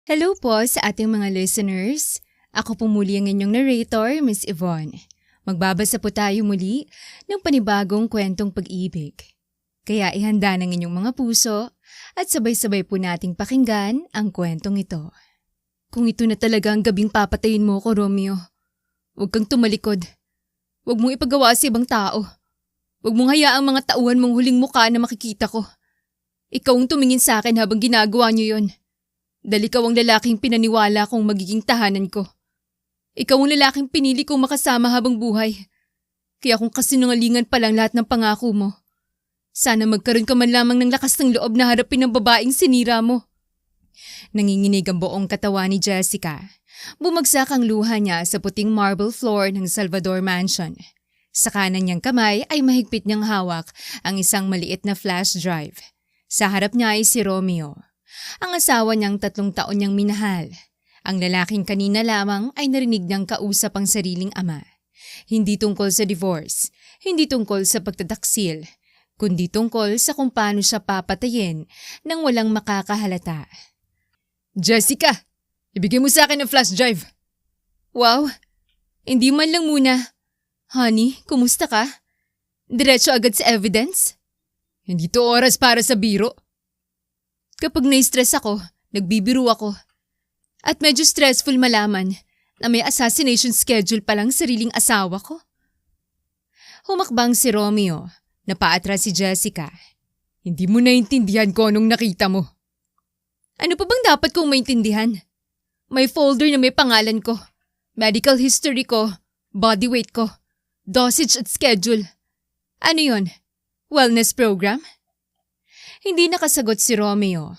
Hello po sa ating mga listeners. Ako po muli ang inyong narrator, Miss Yvonne. Magbabasa po tayo muli ng panibagong kwentong pag-ibig. Kaya ihanda ng inyong mga puso at sabay-sabay po nating pakinggan ang kwentong ito. Kung ito na talaga ang gabing papatayin mo ko, Romeo, huwag kang tumalikod. Huwag mong ipagawa sa ibang tao. Huwag mong hayaang mga tauhan mong huling muka na makikita ko. Ikaw ang tumingin sa akin habang ginagawa niyo yon. Dahil ikaw ang lalaking pinaniwala kong magiging tahanan ko. Ikaw ang lalaking pinili kong makasama habang buhay. Kaya kung kasinungalingan pa lang lahat ng pangako mo, sana magkaroon ka man lamang ng lakas ng loob na harapin ang babaeng sinira mo. Nanginginig ang buong katawan ni Jessica. Bumagsak ang luha niya sa puting marble floor ng Salvador Mansion. Sa kanan niyang kamay ay mahigpit niyang hawak ang isang maliit na flash drive. Sa harap niya ay si Romeo, ang asawa niyang 3 taon niyang minahal. Ang lalaking kanina lamang ay narinig niyang kausap ang sariling ama. Hindi tungkol sa divorce, hindi tungkol sa pagtataksil, kundi tungkol sa kung paano siya papatayin nang walang makakahalata. Jessica, ibigay mo sa akin ang flash drive. Wow, hindi man lang muna. Honey, kumusta ka? Diretso agad sa evidence? Hindi to oras para sa biro. Kapag na-stress ako, nagbibiro ako. At medyo stressful malaman na may assassination schedule palang sariling asawa ko. Humakbang si Romeo, napaatras si Jessica. Hindi mo naintindihan ko anong nakita mo. Ano pa bang dapat kong maintindihan? May folder na may pangalan ko, medical history ko, body weight ko, dosage at schedule. Ano yon? Wellness program? Hindi nakasagot si Romeo.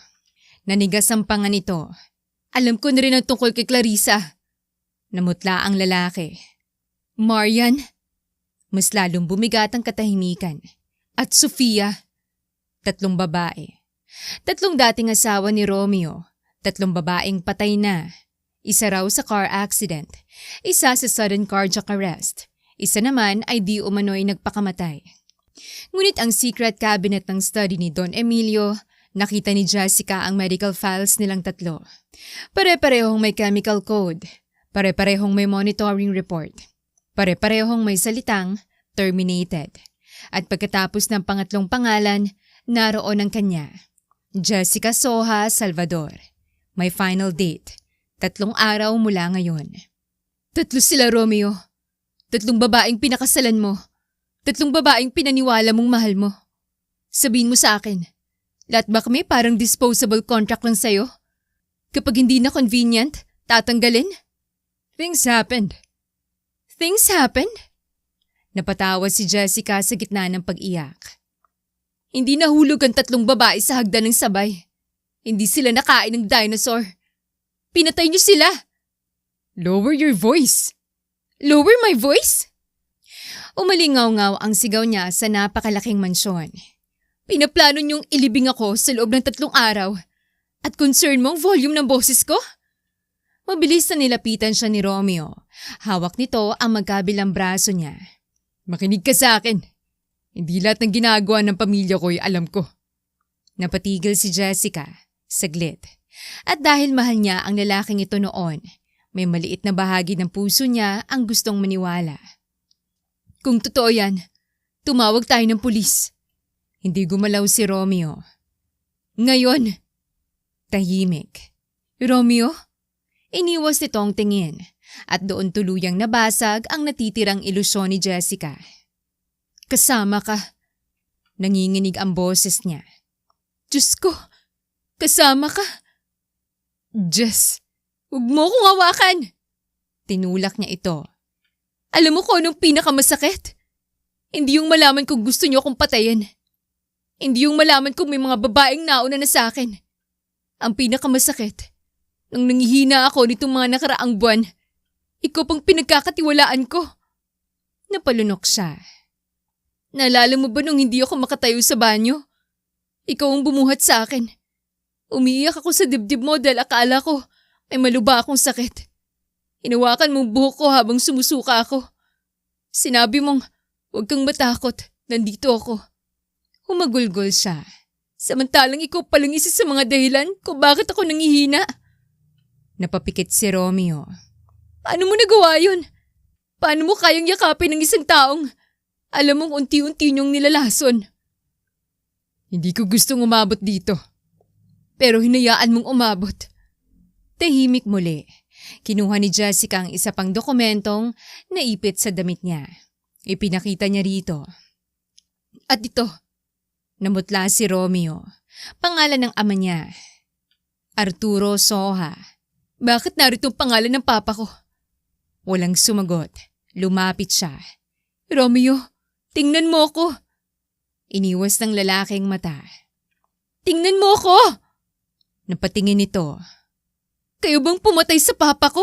Nanigas ang panga nito. Alam ko na rin ang tungkol kay Clarissa. Namutla ang lalaki. Marian? Mas lalong bumigat ang katahimikan. At Sofia? 3 babae. 3 dating asawa ni Romeo. 3 babaeng patay na. Isa raw sa car accident. Isa sa sudden cardiac arrest. Isa naman ay di umano'y nagpakamatay. Ngunit ang secret cabinet ng study ni Don Emilio, nakita ni Jessica ang medical files nilang 3. Pare-parehong may chemical code. Pare-parehong may monitoring report. Pare-parehong may salitang terminated. At pagkatapos ng pangatlong pangalan, naroon ang kanya. Jessica Soha Salvador. May final date. 3 araw mula ngayon. 3 sila, Romeo. 3 babaeng pinakasalan mo. 3 babaeng pinaniwala mong mahal mo. Sabihin mo sa akin, lahat ba kami parang disposable contract lang sa'yo? Kapag hindi na convenient, tatanggalin? Things happened. Things happened? Napatawa si Jessica sa gitna ng pag-iyak. Hindi nahulog ang 3 babae sa hagdan ng sabay. Hindi sila nakain ng dinosaur. Pinatay niyo sila. Lower your voice. Lower my voice? Umalingaw-ngaw ang sigaw niya sa napakalaking mansyon. Pinaplano niyong ilibing ako sa loob ng 3 araw at concern mo ang volume ng boses ko? Mabilis na nilapitan siya ni Romeo. Hawak nito ang magkabilang braso niya. Makinig ka sa akin. Hindi lahat ng ginagawa ng pamilya ko ay alam ko. Napatigil si Jessica. Saglit. At dahil mahal niya ang lalaking ito noon, may maliit na bahagi ng puso niya ang gustong maniwala. Kung totoo yan, tumawag tayo ng pulis. Hindi gumalaw si Romeo. Ngayon, tahimik. Romeo? Iniwas nitong tingin at doon tuluyang nabasag ang natitirang ilusyon ni Jessica. Kasama ka. Nanginginig ang boses niya. Diyos ko, kasama ka. Jess, huwag mo kong hawakan. Tinulak niya ito. Alam mo kung anong pinakamasakit? Hindi yung malaman kung gusto niyo akong patayin. Hindi yung malaman kung may mga babaeng nauna na sa akin. Ang pinakamasakit, nang nangihina ako nitong mga nakaraang buwan, ikaw pang pinagkakatiwalaan ko. Napalunok siya. Naalala mo ba nung hindi ako makatayo sa banyo? Ikaw ang bumuhat sa akin. Umiiyak ako sa dibdib mo dahil akala ko may maluba akong sakit. Hinawakan mong buhok ko habang sumusuka ako. Sinabi mong, huwag kang matakot, nandito ako. Humagulgol siya. Samantalang ikaw palang isa sa mga dahilan kung bakit ako nangihina. Napapikit si Romeo. Paano mo nagawa yun? Paano mo kayang yakapin ng isang taong alam mong unti-unti niyong nilalason? Hindi ko gustong umabot dito. Pero hinayaan mong umabot. Tahimik muli. Kinuha ni Jessica ang isa pang dokumentong naipit sa damit niya. Ipinakita niya rito. At ito, namutla si Romeo. Pangalan ng ama niya. Arturo Soha. Bakit narito ang pangalan ng papa ko? Walang sumagot. Lumapit siya. Romeo, tingnan mo ko. Iniwas ng lalaking mata. Tingnan mo ko! Napatingin ito. Kayo bang pumatay sa papa ko?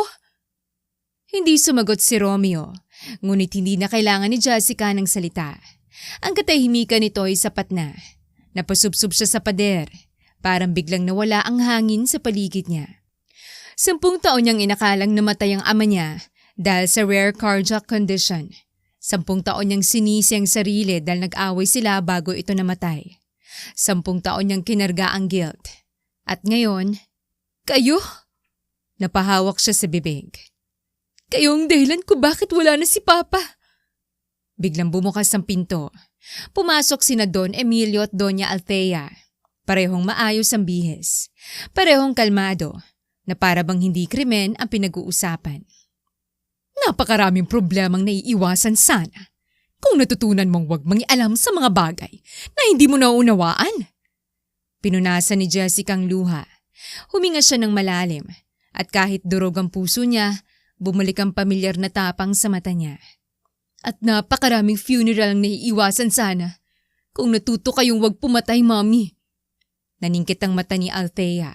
Hindi sumagot si Romeo, ngunit hindi na kailangan ni Jessica ng salita. Ang katahimikan nito ay sapat na. Napasubsob siya sa pader. Parang biglang nawala ang hangin sa paligid niya. 10 taon niyang inakalang namatay ang ama niya dahil sa rare cardiac condition. 10 taon niyang sinisi ang sarili dahil nag-away sila bago ito namatay. 10 taon niyang kinarga ang guilt. At ngayon, kayo? Napahawak siya sa bibig. Kayo ang dahilan ko bakit wala na si Papa. Biglang bumukas ang pinto. Pumasok sina Don Emilio at Doña Althea. Parehong maayos ang bihis. Parehong kalmado, na para bang hindi krimen ang pinag-uusapan. Napakaraming problemang naiiwasan sana kung natutunan mong wag mangialam sa mga bagay na hindi mo nauunawaan. Pinunasan ni Jessica ang luha. Huminga siya ng malalim at kahit durog ang puso niya, bumalik ang pamilyar na tapang sa mata niya. At napakaraming funeral ang naiiwasan sana kung natuto kayong wag pumatay, Mommy. Naningkit ang mata ni Althea.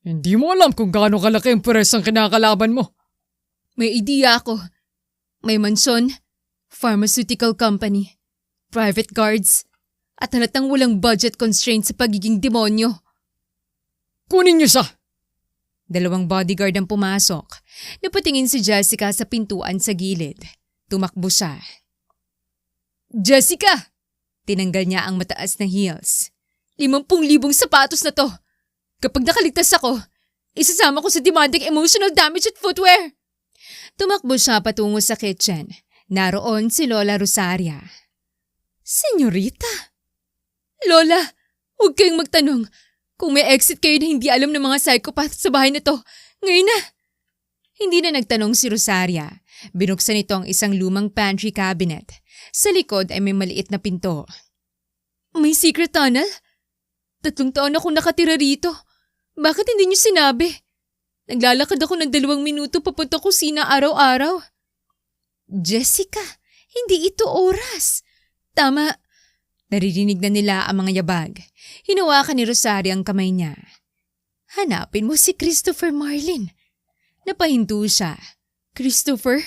Hindi mo alam kung gaano kalaki ang pweres ang kinakalaban mo. May ideya ako. May mansyon, pharmaceutical company, private guards, at halatang walang budget constraint sa pagiging demonyo. Kunin niyo siya! 2 bodyguard ang pumasok. Napatingin si Jessica sa pintuan sa gilid. Tumakbo siya. Jessica! Tinanggal niya ang mataas na heels. 50,000 sapatos na to. Kapag nakaligtas ako, isasama ko sa demanding emotional damage at footwear. Tumakbo siya patungo sa kitchen. Naroon si Lola Rosaria. Senyorita? Lola, huwag kayong magtanong. Kung may exit kayo na hindi alam ng mga psychopath sa bahay na to, ngayon na. Hindi na nagtanong si Rosaria. Binuksan ito ang isang lumang pantry cabinet. Sa likod ay may maliit na pinto. May secret tunnel? 3 taon akong nakatira rito. Bakit hindi niyo sinabi? Naglalakad ako ng 2 minuto papunta kusina araw-araw. Jessica, hindi ito oras. Tama. Naririnig na nila ang mga yabag. Hinawakan ni Rosaria ang kamay niya. Hanapin mo si Christopher Marlin. Napahinto siya. Christopher?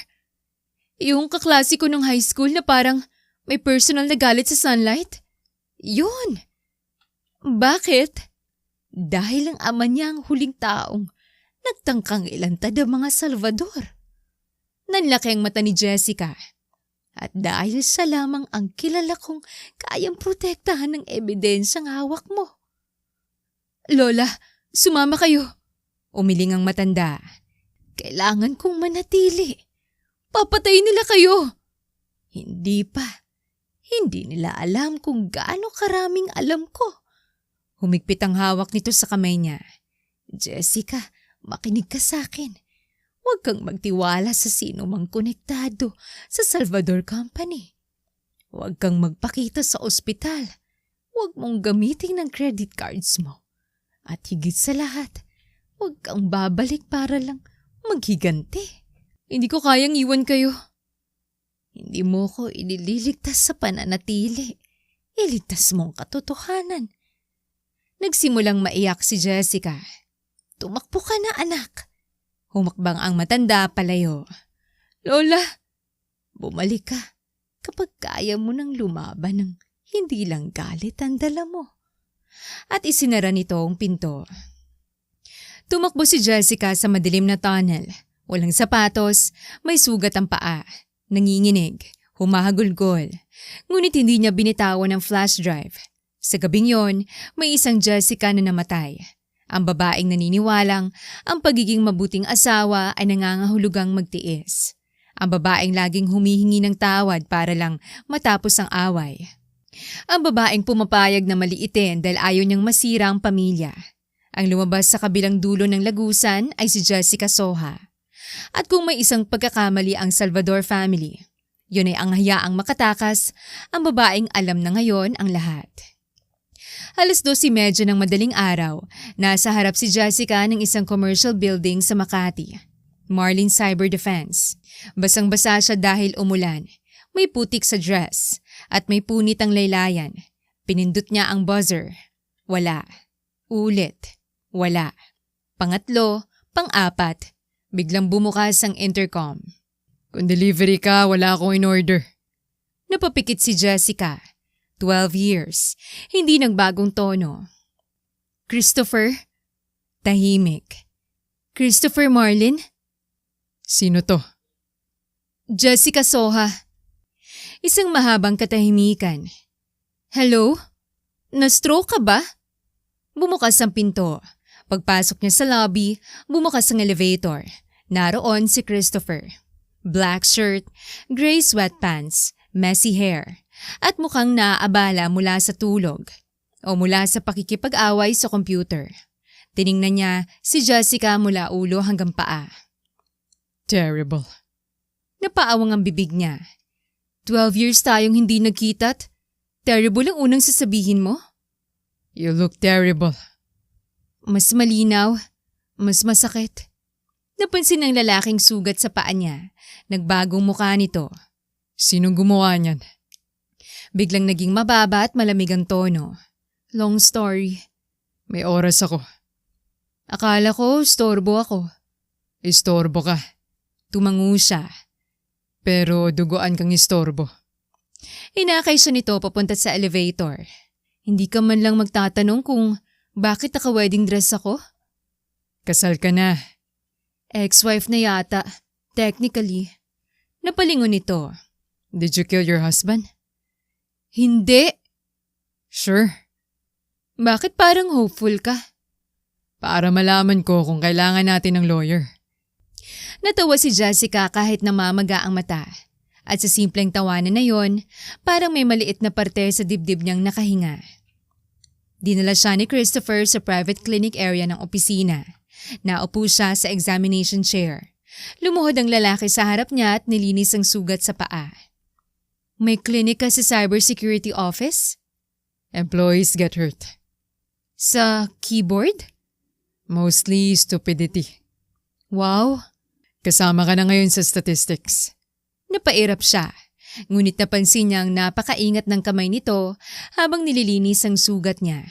Yung kaklase ko nung high school na parang may personal na galit sa sunlight? Yun. Bakit? Dahil ang ama niya ang huling taong nagtangkang ilantad ang mga Salvador. Nanlaki ang mata ni Jessica. At dahil sa lamang ang kilala kong kayang protektahan ng ebidensyang hawak mo. Lola, sumama kayo. Umiling ang matanda. Kailangan kong manatili. Papatayin nila kayo. Hindi pa. Hindi nila alam kung gaano karaming alam ko. Humigpit ang hawak nito sa kamay niya. Jessica, makinig ka sa akin. Huwag kang magtiwala sa sino mang konektado sa Salvador Company. Huwag kang magpakita sa ospital. Huwag mong gamitin ng credit cards mo. At higit sa lahat, huwag kang babalik para lang maghiganti. Hindi ko kayang iwan kayo. Hindi mo ko inililigtas sa pananatili. Iligtas mong katotohanan. Nagsimulang maiyak si Jessica. Tumakbo ka na, anak. Humakbang ang matanda palayo. Lola, bumalik ka kapag kaya mo nang lumaban ng hindi lang galit ang dala mo. At isinara nito ang pinto. Tumakbo si Jessica sa madilim na tunnel. Walang sapatos, may sugat ang paa. Nanginginig, humahagulgol. Ngunit hindi niya binitawan ang flash drive. Sa gabing yon, may isang Jessica na namatay. Ang babaeng naniniwalang ang pagiging mabuting asawa ay nangangahulugang magtiis. Ang babaeng laging humihingi ng tawad para lang matapos ang away. Ang babaeng pumapayag na maliitin dahil ayaw niyang masira ang pamilya. Ang lumabas sa kabilang dulo ng lagusan ay si Jessica Soha. At kung may isang pagkakamali ang Salvador family, yun ay ang hayaang makatakas, ang babaeng alam na ngayon ang lahat. 2:30 ng madaling araw, nasa harap si Jessica ng isang commercial building sa Makati. Marlin Cyber Defense. Basang-basa siya dahil umulan. May putik sa dress at may punit ang laylayan. Pinindot niya ang buzzer. Wala. Ulit. Wala. Pangatlo, pang-apat. Biglang bumukas ang intercom. Kung delivery ka, wala akong in-order. Napapikit si Jessica. 12 years. Hindi nagbagong tono. Christopher? Tahimik. Christopher Marlin? Sino to? Jessica Soha. Isang mahabang katahimikan. Hello? Na-stroke ka ba? Bumukas ang pinto. Pagpasok niya sa lobby, bumukas ang elevator. Naroon si Christopher. Black shirt, gray sweatpants, messy hair, at mukhang naaabala mula sa tulog o mula sa pakikipag-away sa computer. Tiningnan niya si Jessica mula ulo hanggang paa. Terrible. Napaawang ang bibig niya. 12 years tayong hindi nagkita't terrible ang unang sasabihin mo? You look terrible. Mas malinaw, mas masakit. Napansin ng lalaking sugat sa paa niya. Nagbagong mukha nito. Sinong gumawa niyan? Biglang naging mababa at malamig ang tono. Long story. May oras ako. Akala ko, istorbo ako. Istorbo ka. Tumango siya. Pero duguan kang istorbo. Inakay siya nito papunta sa elevator. Hindi ka man lang magtatanong kung bakit naka-wedding dress ako? Kasal ka na. Ex-wife na yata. Technically. Napalingon nito. Did you kill your husband? Hindi. Sure. Bakit parang hopeful ka? Para malaman ko kung kailangan natin ng lawyer. Natawa si Jessica kahit namamaga ang mata. At sa simpleng tawanan na yon, parang may maliit na parte sa dibdib niyang nakahinga. Dinala siya ni Christopher sa private clinic area ng opisina. Naupo siya sa examination chair. Lumuhod ang lalaki sa harap niya at nilinis ang sugat sa paa. May clinic ka sa cybersecurity office? Employees get hurt. Sa keyboard? Mostly stupidity. Wow. Kasama ka na ngayon sa statistics. Napairap siya. Ngunit napansin niyang napakaingat ng kamay nito habang nililinis ang sugat niya.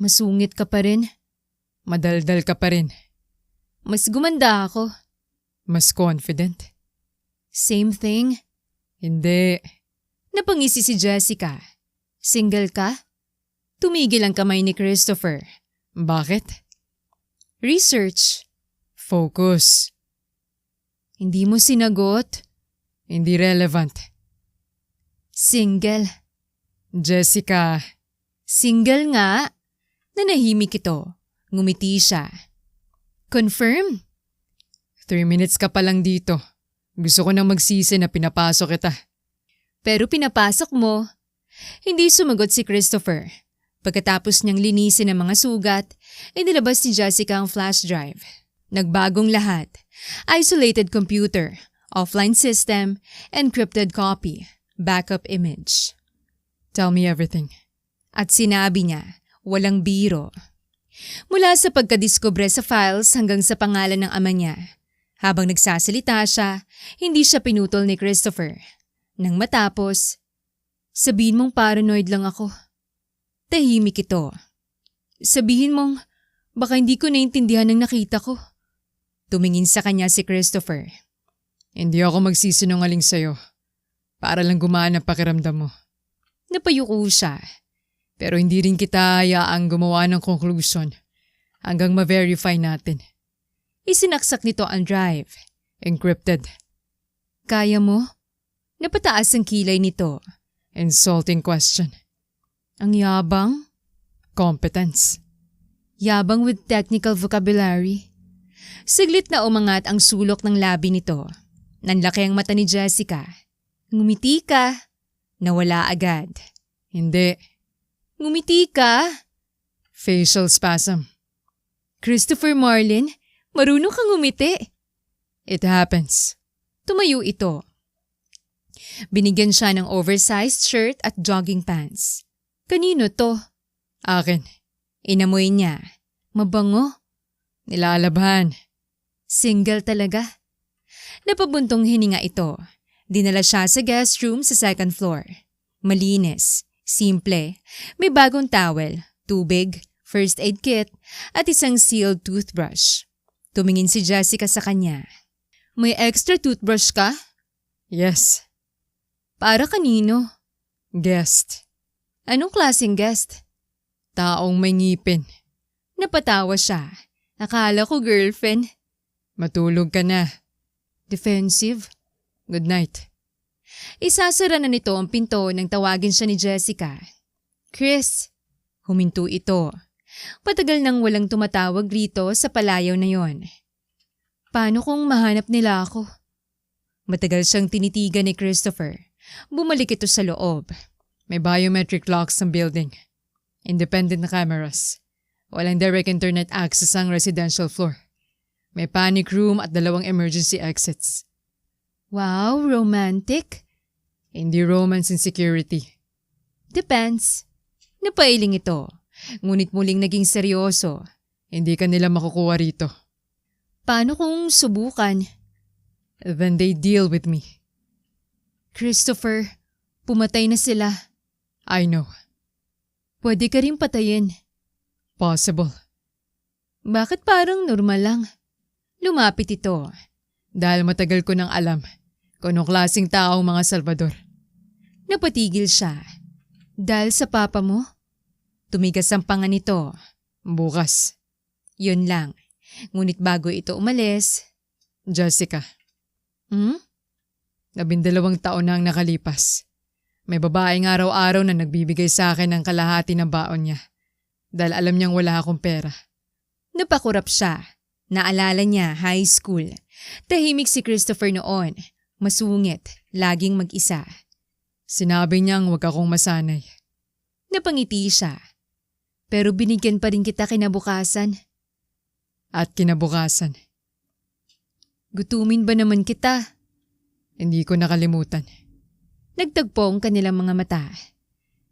Masungit ka pa rin. Madaldal ka pa rin. Mas gumanda ako. Mas confident. Same thing? Hindi. Napangisi si Jessica. Single ka? Tumigil ang kamay ni Christopher. Bakit? Research. Focus. Hindi mo sinagot? Hindi relevant. Single. Jessica. Single nga. Nanahimik ito. Ngumiti siya. Confirm? 3 minutes ka pa lang dito. Gusto ko nang magsisi na pinapasok kita. Pero pinapasok mo. Hindi sumagot si Christopher. Pagkatapos niyang linisin ang mga sugat, inilabas ni Jessica ang flash drive. Nagbagong lahat. Isolated computer, offline system, encrypted copy, backup image. Tell me everything. At sinabi niya, walang biro. Mula sa pagkadiskubre sa files hanggang sa pangalan ng ama niya. Habang nagsasalita siya, hindi siya pinutol ni Christopher. Nang matapos, sabihin mong paranoid lang ako. Tahimik ito. Sabihin mong, baka hindi ko naintindihan ang nakita ko. Tumingin sa kanya si Christopher. Hindi ako magsisinungaling sa'yo. Para lang gumaan ang pakiramdam mo. Napayuko siya. Pero hindi rin kita hayaang gumawa ng conclusion hanggang ma-verify natin. Isinaksak nito ang drive. Encrypted. Kaya mo? Napataas ang kilay nito. Insulting question. Ang yabang? Competence. Yabang with technical vocabulary. Saglit na umangat ang sulok ng labi nito. Nanlaki ang mata ni Jessica. Ngumiti ka. Nawala agad. Hindi. Ngumiti ka. Facial spasm. Christopher Marlin, marunong kang ngumiti. It happens. Tumayo ito. Binigyan siya ng oversized shirt at jogging pants. Kanino to? Akin. Inamoy niya. Mabango. Nilalabhan. Single talaga. Napabuntong hininga ito. Dinala siya sa guest room sa second floor. Malinis, simple, may bagong towel, tubig, first aid kit, at isang sealed toothbrush. Tumingin si Jessica sa kanya. May extra toothbrush ka? Yes. Para kanino? Guest. Anong klaseng guest? Taong may ngipin. Napatawa siya. Akala ko girlfriend. Matulog ka na. Defensive. Good night. Isasara na nito ang pinto nang tawagin siya ni Jessica. Chris. Huminto ito. Patagal nang walang tumatawag rito sa palayaw na yon. Paano kung mahanap nila ako? Matagal siyang tinitigan ni Christopher. Bumalik ito sa loob. May biometric locks ang building. Independent na cameras. Walang direct internet access ang residential floor. May panic room at 2 emergency exits. Wow, romantic. Hindi romance and security. Depends. Napailing ito. Ngunit muling naging seryoso. Hindi ka nila makukuha rito. Paano kung subukan? Then they deal with me. Christopher, pumatay na sila. I know. Pwede ka rin patayin. Possible. Bakit parang normal lang? Lumapit ito. Dahil matagal ko nang alam kung anong klaseng tao ang mga Salvador. Napatigil siya. Dahil sa papa mo? Tumigas ang panga nito. Bukas. Yun lang. Ngunit bago ito umalis. Jessica. 12 taon na ang nakalipas. May babaeng araw-araw na nagbibigay sa akin ng kalahati ng baon niya. Dahil alam niyang wala akong pera. Napakurap siya. Naalala niya high school. Tahimik si Christopher noon. Masungit. Laging mag-isa. Sinabi niyang huwag akong masanay. Napangiti siya. Pero binigyan pa rin kita kinabukasan. At kinabukasan. Gutumin ba naman kita? Hindi ko nakalimutan. Nagtagpo ang kanilang mga mata.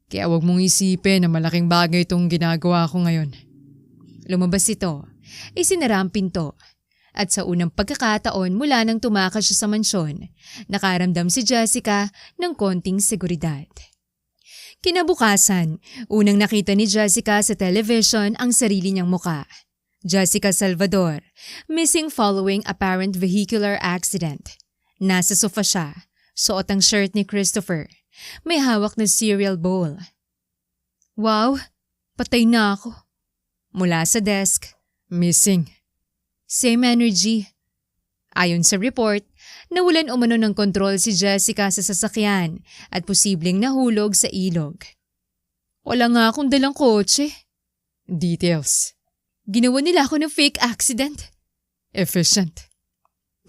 Kaya huwag mong isipin na malaking bagay itong ginagawa ko ngayon. Lumabas ito. Isinara ang pinto. At sa unang pagkakataon mula nang tumakas siya sa mansyon, nakaramdam si Jessica ng konting seguridad. Kinabukasan, unang nakita ni Jessica sa television ang sarili niyang muka. Jessica Salvador, missing following apparent vehicular accident. Nasa sofa siya, suot ang shirt ni Christopher. May hawak na cereal bowl. Wow, patay na ako. Mula sa desk, Missing. same energy. Ayon sa report, nawalan umano ng kontrol si Jessica sa sasakyan at posibleng nahulog sa ilog. Wala nga akong dalang kotse. Details. Ginawa nila ako ng fake accident. Efficient.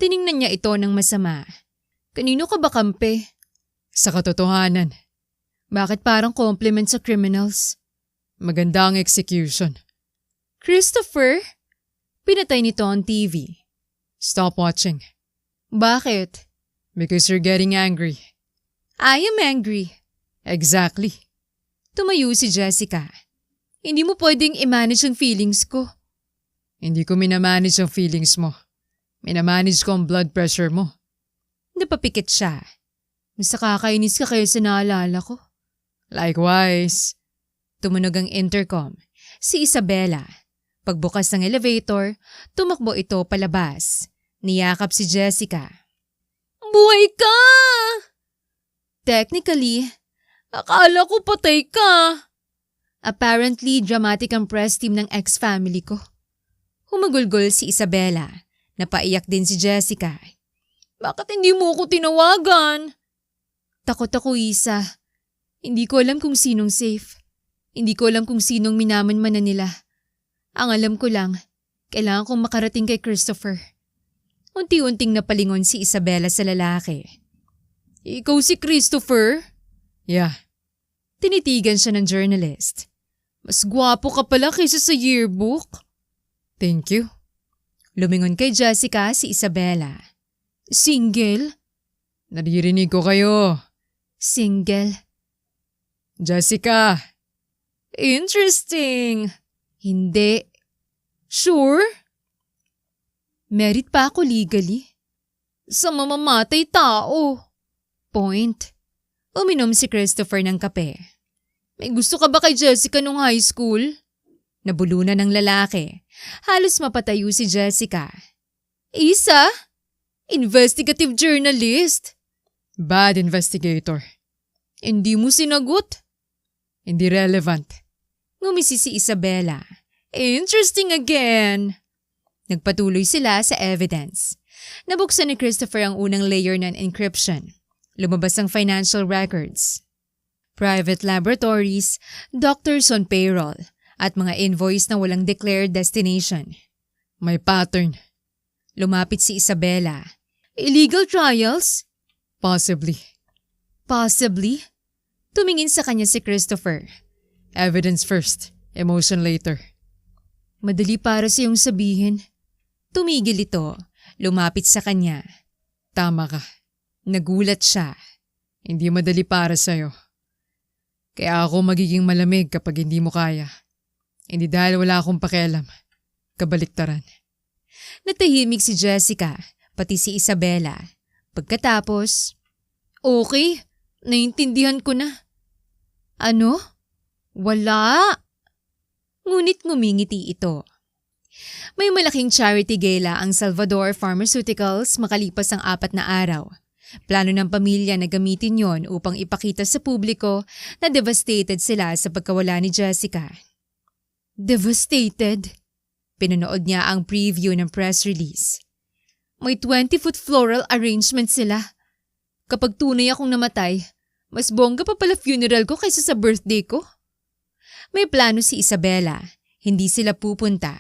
Tiningnan niya ito ng masama. Kanino ka ba kampe? Sa katotohanan. Bakit parang compliment sa criminals? Maganda ang execution. Christopher? Pinatay nito ang TV. Stop watching. Bakit? Because you're getting angry. I am angry. Exactly. Tumayo si Jessica. Hindi mo pwedeng i-manage ang feelings ko. Hindi ko minamanage ang feelings mo. Minamanage ko ang blood pressure mo. Napapikit siya. Mas nakakainis ka kaya sa naalala ko. Likewise. Tumunog ang intercom. Si Isabella. Pagbukas ng elevator, tumakbo ito palabas. Niyakap si Jessica. Buhay ka! Technically, akala ko patay ka. Apparently, dramatic ang press team ng ex-family ko. Humagulgol si Isabella. Napaiyak din si Jessica. Bakit hindi mo ako tinawagan? Takot ako, Isa. Hindi ko alam kung sinong safe. Hindi ko alam kung sinong minamanmanan nila. Ang alam ko lang, kailangan kong makarating kay Christopher. Unti-unting napalingon si Isabela sa lalaki. Ikaw si Christopher? Yeah. Tinitigan siya ng journalist. Mas gwapo ka pala kaysa sa yearbook. Thank you. Lumingon kay Jessica si Isabela. Single? Naririnig ko kayo. Single. Jessica. Interesting. Hindi. Sure? Merit pa ako legally. Sa mamamatay tao. Point. Uminom si Christopher ng kape. May gusto ka ba kay Jessica nung high school? Nabulunan ng lalaki. Halos mapatayo si Jessica. Isa? Investigative journalist. Bad investigator. Hindi mo sinagot? Hindi relevant. Ngumisi si Isabela. Interesting again. Nagpatuloy sila sa evidence. Nabuksan ni Christopher ang unang layer ng encryption. Lumabas ang financial records. Private laboratories, doctors on payroll, at mga invoice na walang declared destination. May pattern. Lumapit si Isabela. Illegal trials? Possibly. Possibly? Tumingin sa kanya si Christopher. Evidence first, emotion later. Madali para siyang sabihin. Tumigil ito. Lumapit sa kanya. Tama ka. Nagulat siya. Hindi madali para sa'yo. Kaya ako magiging malamig kapag hindi mo kaya. Hindi dahil wala akong pakialam. Kabaliktaran. Natahimik si Jessica, pati si Isabela. Pagkatapos, okay, naintindihan ko na. Ano? Wala. Ngunit ngumingiti ito. May malaking charity gala ang Salvador Pharmaceuticals makalipas ang 4 na araw. Plano ng pamilya na gamitin yon upang ipakita sa publiko na devastated sila sa pagkawala ni Jessica. Devastated? Pinanood niya ang preview ng press release. May 20-foot floral arrangement sila. Kapag tunay akong namatay, mas bongga pa pala funeral ko kaysa sa birthday ko. May plano si Isabela. Hindi sila pupunta.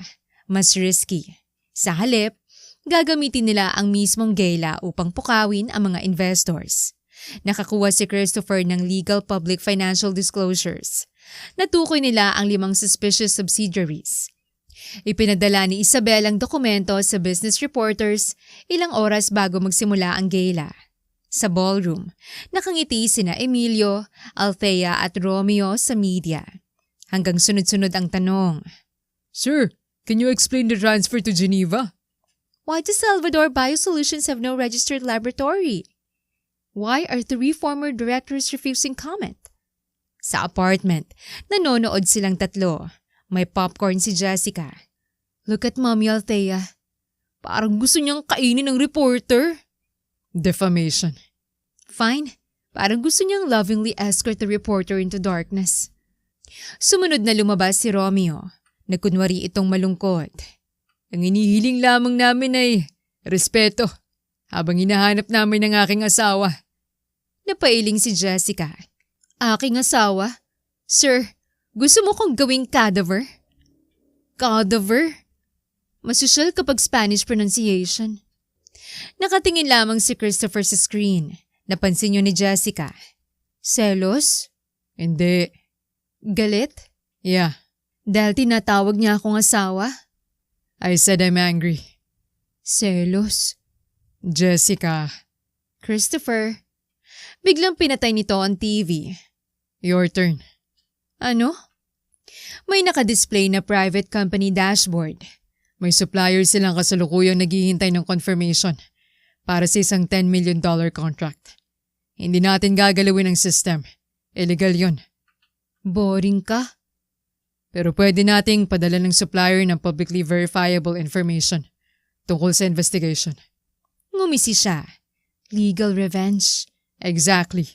Mas risky. Sa halip, gagamitin nila ang mismong gala upang pukawin ang mga investors. Nakakuha si Christopher ng legal public financial disclosures. Natukoy nila ang 5 suspicious subsidiaries. Ipinadala ni Isabel ang dokumento sa business reporters ilang oras bago magsimula ang gala. Sa ballroom, nakangiti sina Emilio, Althea at Romeo sa media. Hanggang sunod-sunod ang tanong. Sir, can you explain the transfer to Geneva? Why does Salvador Biosolutions have no registered laboratory? Why are 3 former directors refusing comment? Sa apartment, nanonood silang 3. May popcorn si Jessica. Look at Mommy Althea. Parang gusto niyang kainin ng reporter. Defamation. Fine. Parang gusto niyang lovingly escort the reporter into darkness. Sumunod na lumabas si Romeo. Nagkunwari itong malungkot. Ang inihiling lamang namin ay respeto habang hinahanap namin ang aking asawa. Napailing si Jessica. Aking asawa? Sir, gusto mo kong gawing cadaver? Cadaver? Masusyal kapag Spanish pronunciation. Nakatingin lamang si Christopher sa screen. Napansin niyo ni Jessica. Selos? Hindi. Galit? Yeah. Dahil tinatawag niya akong asawa? I said I'm angry. Selos? Jessica. Christopher. Biglang pinatay nito ang TV. Your turn. Ano? May nakadisplay na private company dashboard. May supplier silang kasalukuyang naghihintay ng confirmation para sa isang $10 million contract. Hindi natin gagalawin ang system. Illegal yun. Boring ka? Pero pwede nating padala ng supplier ng publicly verifiable information tungkol sa investigation. Ngumisi siya. Legal revenge. Exactly.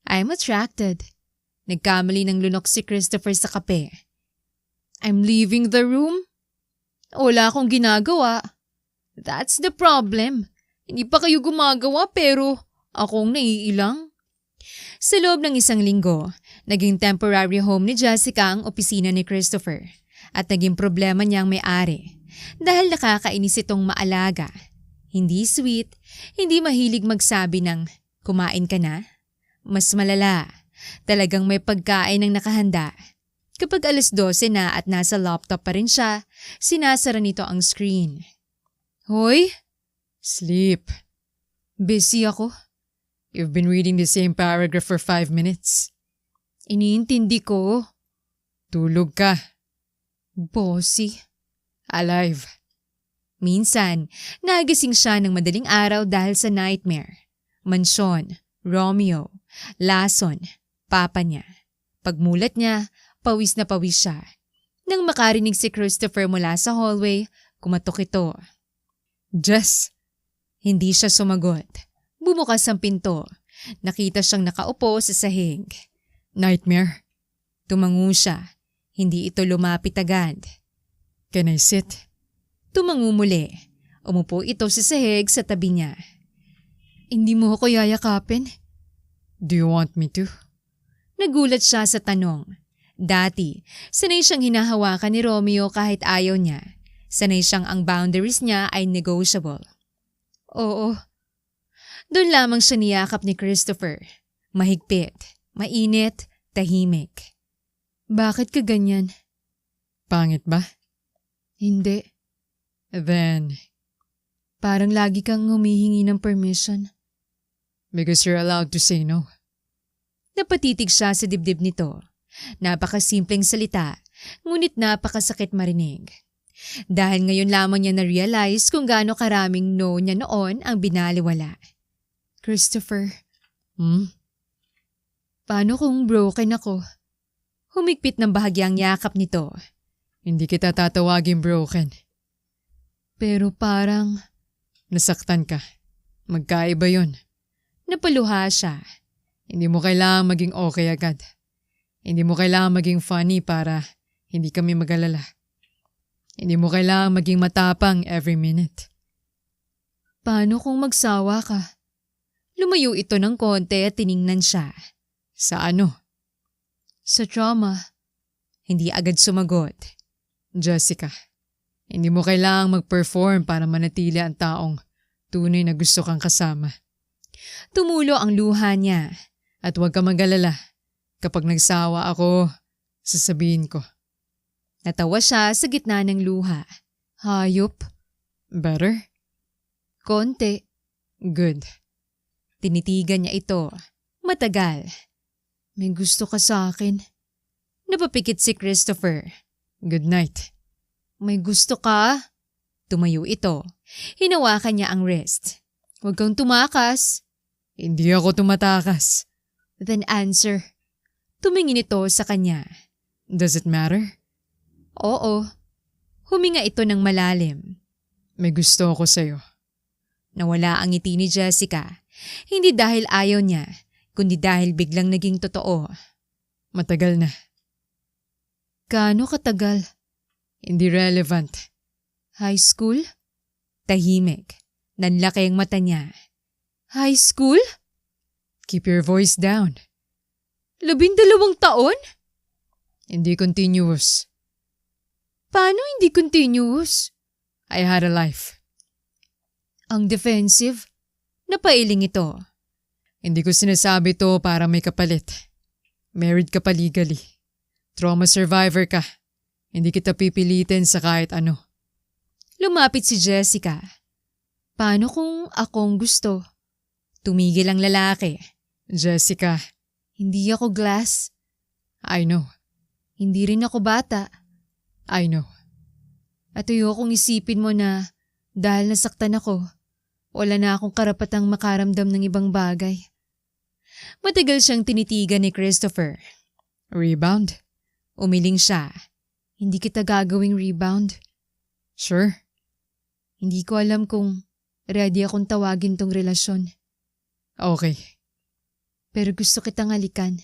I'm attracted. Nagkamali ng lunok si Christopher sa kape. I'm leaving the room? Wala akong ginagawa. That's the problem. Hindi pa kayo gumagawa pero akong naiilang. Sa loob ng 1 linggo, naging temporary home ni Jessica ang opisina ni Christopher. At naging problema niya ang may-ari dahil nakakainis itong maalaga. Hindi sweet, hindi mahilig magsabi ng kumain ka na. Mas malala, talagang may pagkain ng nakahanda. Kapag 12:00 na at nasa laptop pa rin siya, sinasara nito ang screen. Hoy! Sleep. Busy ako. You've been reading the same paragraph for 5 minutes. Iniintindi ko. Tulog ka. Bossy. Alive. Minsan, nagising siya ng madaling araw dahil sa nightmare. Mansyon, Romeo, lason, papa niya. Pagmulat niya, pawis na pawis siya. Nang makarinig si Christopher mula sa hallway, kumatok ito. Jess. Hindi siya sumagot. Bumukas ang pinto. Nakita siyang nakaupo sa sahig. Nightmare. Tumango siya. Hindi ito lumapit agad. Can I sit? Tumango muli. Umupo ito sa sahig sa tabi niya. Hindi mo ako yayakapin? Do you want me to? Nagulat siya sa tanong. Dati, sanay siyang hinahawakan ni Romeo kahit ayaw niya. Sanay siyang ang boundaries niya ay negotiable. Oo. Doon lamang siya niyakap ni Christopher. Mahigpit, mainit, tahimik. Bakit ka ganyan? Pangit ba? Hindi. Then, Parang lagi kang humihingi ng permission. because you're allowed to say no. Napatitig siya sa dibdib nito. Napakasimpleng salita, ngunit napakasakit marinig. Dahil ngayon lamang niya na-realize kung gaano karaming no niya noon ang binaliwala. Christopher, paano kung broken ako? Humigpit ng bahagyang yakap nito. Hindi kita tatawagin broken. Pero parang Nasaktan ka. Magkaiba yun. napaluha siya. Hindi mo kailangang maging okay agad. Hindi mo kailangang maging funny para hindi kami mag-alala. Hindi mo kailangang maging matapang every minute. Paano kung magsawa ka? Lumayo ito ng konti at tiningnan siya. Sa ano? Sa trauma. Hindi agad sumagot. Jessica, hindi mo kailangang mag-perform para manatili ang taong tunay na gusto kang kasama. Tumulo ang luha niya. At huwag ka mag-alala. Kapag nagsawa ako, sasabihin ko. Natawa siya sa gitna ng luha. Hayop. Better? Konti. Good. Tinitigan niya ito. Matagal. May gusto ka sa akin. Napapikit si Christopher. Good night. May gusto ka? Tumayo ito. Hinawakan niya ang wrist. Huwag kang tumakas. Hindi ako tumatakas. Then answer. Tumingin ito sa kanya. Does it matter? Oo. Huminga ito ng malalim. May gusto ako sa'yo. Nawala ang ngiti ni Jessica. Hindi dahil ayaw niya, kundi dahil biglang naging totoo. Matagal na. Gaano katagal? Hindi relevant. High school? Tahimik. Nanlaki ang mata niya. High school? Keep your voice down. 12 taon? Hindi continuous. Paano hindi continuous? I had a life. Ang defensive? Napailing ito. Hindi ko sinasabi to para may kapalit. Married ka pa legally. Trauma survivor ka. Hindi kita pipilitin sa kahit ano. Lumapit si Jessica. Paano kung akong gusto? Tumigil ang lalaki. Jessica, Hindi ako glass. I know. Hindi rin ako bata. I know. At ayokong isipin mo na dahil nasaktan ako, wala na akong karapatang makaramdam ng ibang bagay. Matagal siyang tinitigan ni Christopher. Rebound? Umiling siya. Hindi kita gagawing rebound. Sure. Hindi ko alam kung ready akong tawagin tong relasyon. Okay. Pero gusto kitang halikan.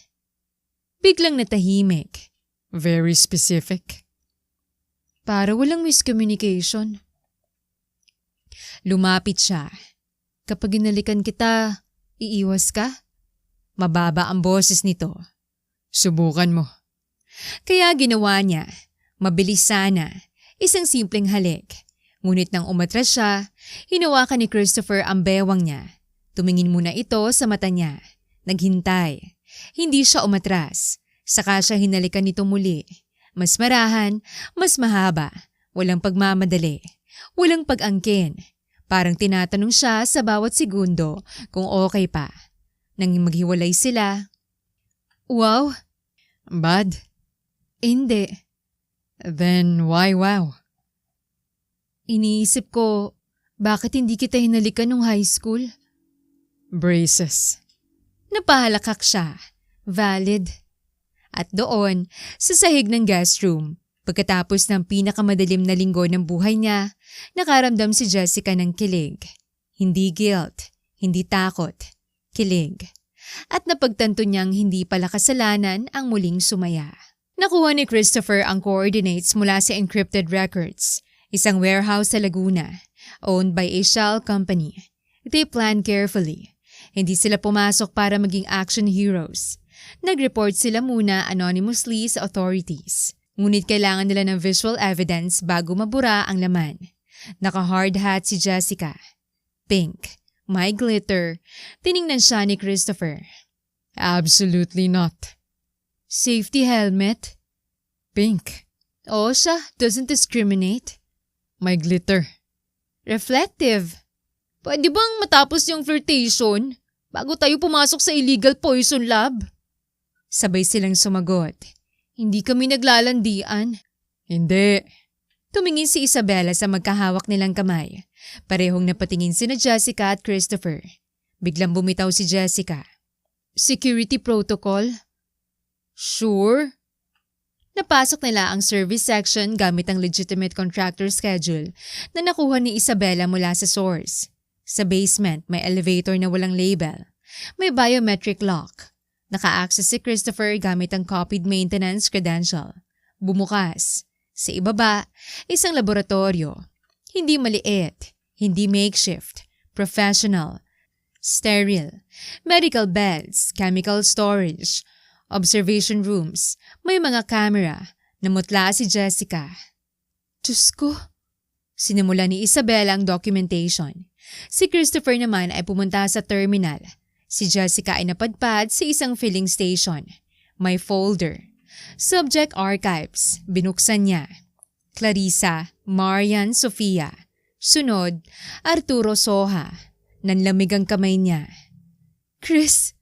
Biglang natahimik. Very specific. Para walang miscommunication. Lumapit siya. Kapag inalikan kita, iiwas ka? Mababa ang boses nito. Subukan mo. Kaya ginawa niya. Mabilis sana, isang simpleng halik. Ngunit nang umatras siya, hinawakan ni Christopher ang bewang niya. Tumingin muna ito sa mata niya. Naghintay. Hindi siya umatras. Saka siya hinalikan nito muli. Mas marahan, mas mahaba. Walang pagmamadali. Walang pag-angkin. Parang tinatanong siya sa bawat segundo kung okay pa. Nang maghiwalay sila. Wow! Bad? Hindi. Then why wow? Iniisip ko, bakit hindi kita hinalikan nung high school? Braces. Napahalakak siya. Valid. At doon, sa sahig ng guest room, pagkatapos ng pinakamadalim na linggo ng buhay niya, nakaramdam si Jessica ng kilig. Hindi guilt, hindi takot, kilig. At napagtanto niyang hindi pala kasalanan ang muling sumaya. Nakuha ni Christopher ang coordinates mula sa encrypted records, isang warehouse sa Laguna, owned by a shell company. They planned carefully. Hindi sila pumasok para maging action heroes. Nag-report sila muna anonymously sa authorities. Ngunit kailangan nila ng visual evidence bago mabura ang laman. Naka-hard hat si Jessica. Pink. May glitter. Tiningnan siya ni Christopher. Absolutely not. Safety helmet? Pink. Oo siya, doesn't discriminate. May glitter. Reflective. Pwede bang matapos yung flirtation bago tayo pumasok sa illegal poison lab? Sabay silang sumagot. Hindi kami naglalandian. Hindi. Tumingin si Isabella sa magkahawak nilang kamay. Parehong napatingin sina Jessica at Christopher. Biglang bumitaw si Jessica. Security protocol? Sure. Napasok nila ang service section gamit ang legitimate contractor schedule na nakuha ni Isabella mula sa source. Sa basement, may elevator na walang label. May biometric lock. Naka-access si Christopher gamit ang copied maintenance credential. Bumukas. Sa ibaba, isang laboratorio. Hindi maliit, hindi makeshift, professional, sterile, medical beds, chemical storage, observation rooms, may mga camera. Namutla si Jessica. Diyos ko. Sinimula ni Isabella ang documentation. Si Christopher naman ay pumunta sa terminal. Si Jessica ay napadpad sa isang filling station. May folder. Subject archives. Binuksan niya. Clarissa, Marian, Sofia. Sunod, Arturo Soha. Nanlamig ang kamay niya. Chris!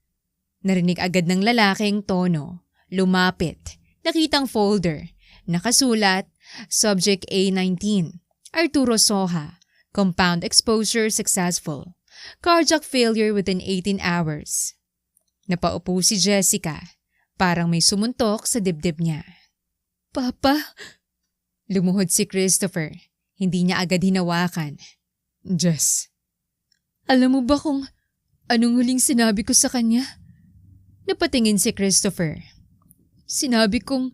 Narinig agad ng lalaking tono. Lumapit. Nakitang folder. Nakasulat, Subject A19. Arturo Soha. Compound exposure successful. Cardiac failure within 18 hours. Napaupo si Jessica. Parang may sumuntok sa dibdib niya. Papa? Lumuhod si Christopher. Hindi niya agad hinawakan. Jess. Alam mo ba kung anong huling sinabi ko sa kanya? Napatingin si Christopher. Sinabi kong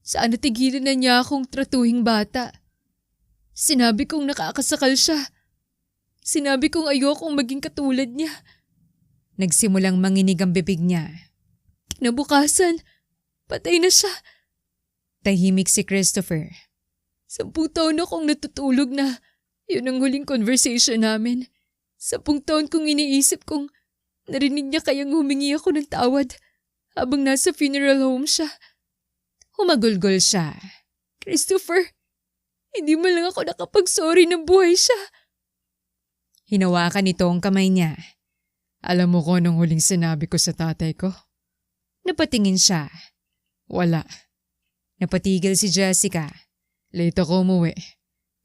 saan natigilan na niya akong tratuhing bata. Sinabi kong nakakasakal siya. Sinabi kong ayokong maging katulad niya. Nagsimulang manginig ang bibig niya. Kinabukasan, patay na siya. Tahimik si Christopher. 10 taon akong natutulog na yun ang huling conversation namin. 10 taon kong iniisip kung narinig niya kayang humingi ako ng tawad habang nasa funeral home siya. Humagulgol siya. Christopher, hindi mo lang ako nakapag-sorry ng buhay siya. Hinawakan nito ang kamay niya. Alam mo ko nung huling sinabi ko sa tatay ko? Napatingin siya. Wala. Napatigil si Jessica. Late ako umuwi.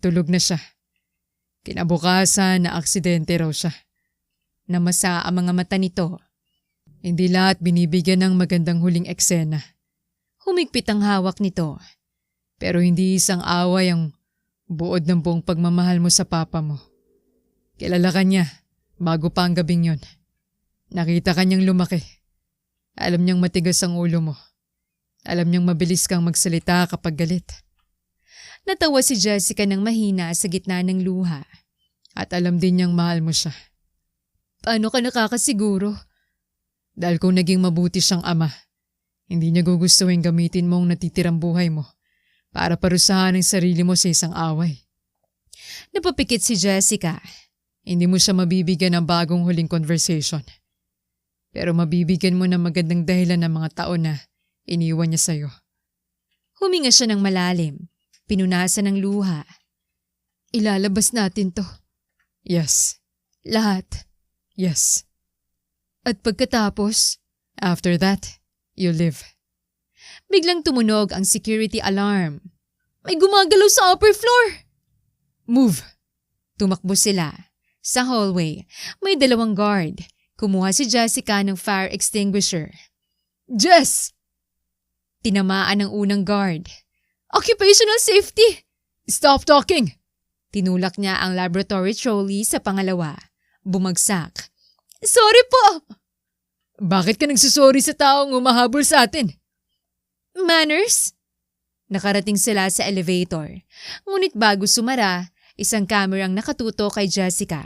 Tulog na siya. Kinabukasan na aksidente raw siya. Namasa ang mga mata nito. Hindi lahat binibigyan ng magandang huling eksena. Humigpit ang hawak nito. Pero hindi isang away ang buod ng buong pagmamahal mo sa papa mo. Kilala ka niya bago pa ang gabing yun. Nakita ka niyang lumaki. Alam niyang matigas ang ulo mo. Alam niyang mabilis kang magsalita kapag galit. Natawa si Jessica ng mahina sa gitna ng luha. At alam din niyang mahal mo siya. Paano ka nakakasiguro? Dahil kung naging mabuti siyang ama, hindi niya gugustuhin gamitin mo ang natitirang buhay mo para parusahan ang sarili mo sa isang away. Napapikit si Jessica. Hindi mo siya mabibigyan ng bagong huling conversation. Pero mabibigyan mo ng magandang dahilan ng mga taon na iniwan niya sa'yo. Huminga siya ng malalim. Pinunasan ng luha. Ilalabas natin to. Yes. Lahat. Yes. At pagkatapos, After that, you live. biglang tumunog ang security alarm. May gumagalaw sa upper floor! Move! Tumakbo sila. Sa hallway, may 2 guard. Kumuha si Jessica ng fire extinguisher. Jess! Tinamaan ng unang guard. Occupational safety! Stop talking! Tinulak niya ang laboratory trolley sa pangalawa. Bumagsak. Sorry po! Bakit ka nagsusorry sa taong umahabol sa atin? Manners? Nakarating sila sa elevator. Ngunit bago sumara, isang kamerang nakatuto kay Jessica.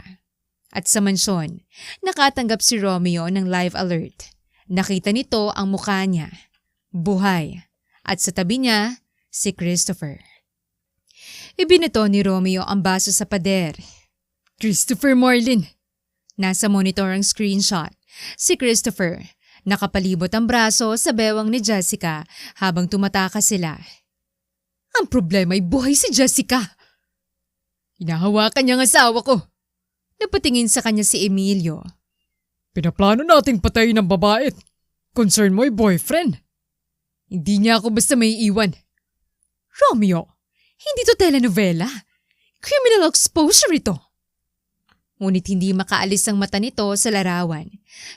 At sa mansyon, nakatanggap si Romeo ng live alert. Nakita nito ang mukha niya. Buhay. At sa tabi niya, si Christopher. Ibinato ni Romeo ang baso sa pader. Christopher Marlin! Nasa monitor ang screenshot. Si Christopher, nakapalibot ang braso sa bewang ni Jessica habang tumataka sila. Ang problema ay buhay si Jessica. Hinahawakan niya ang asawa ko. Napatingin sa kanya si Emilio. Pinaplano nating patayin ang babae. Concern mo ay boyfriend. Hindi niya ako basta may iwan. Romeo, hindi to telenovela. Criminal exposure ito. Ngunit hindi makaalis ang mata nito sa larawan.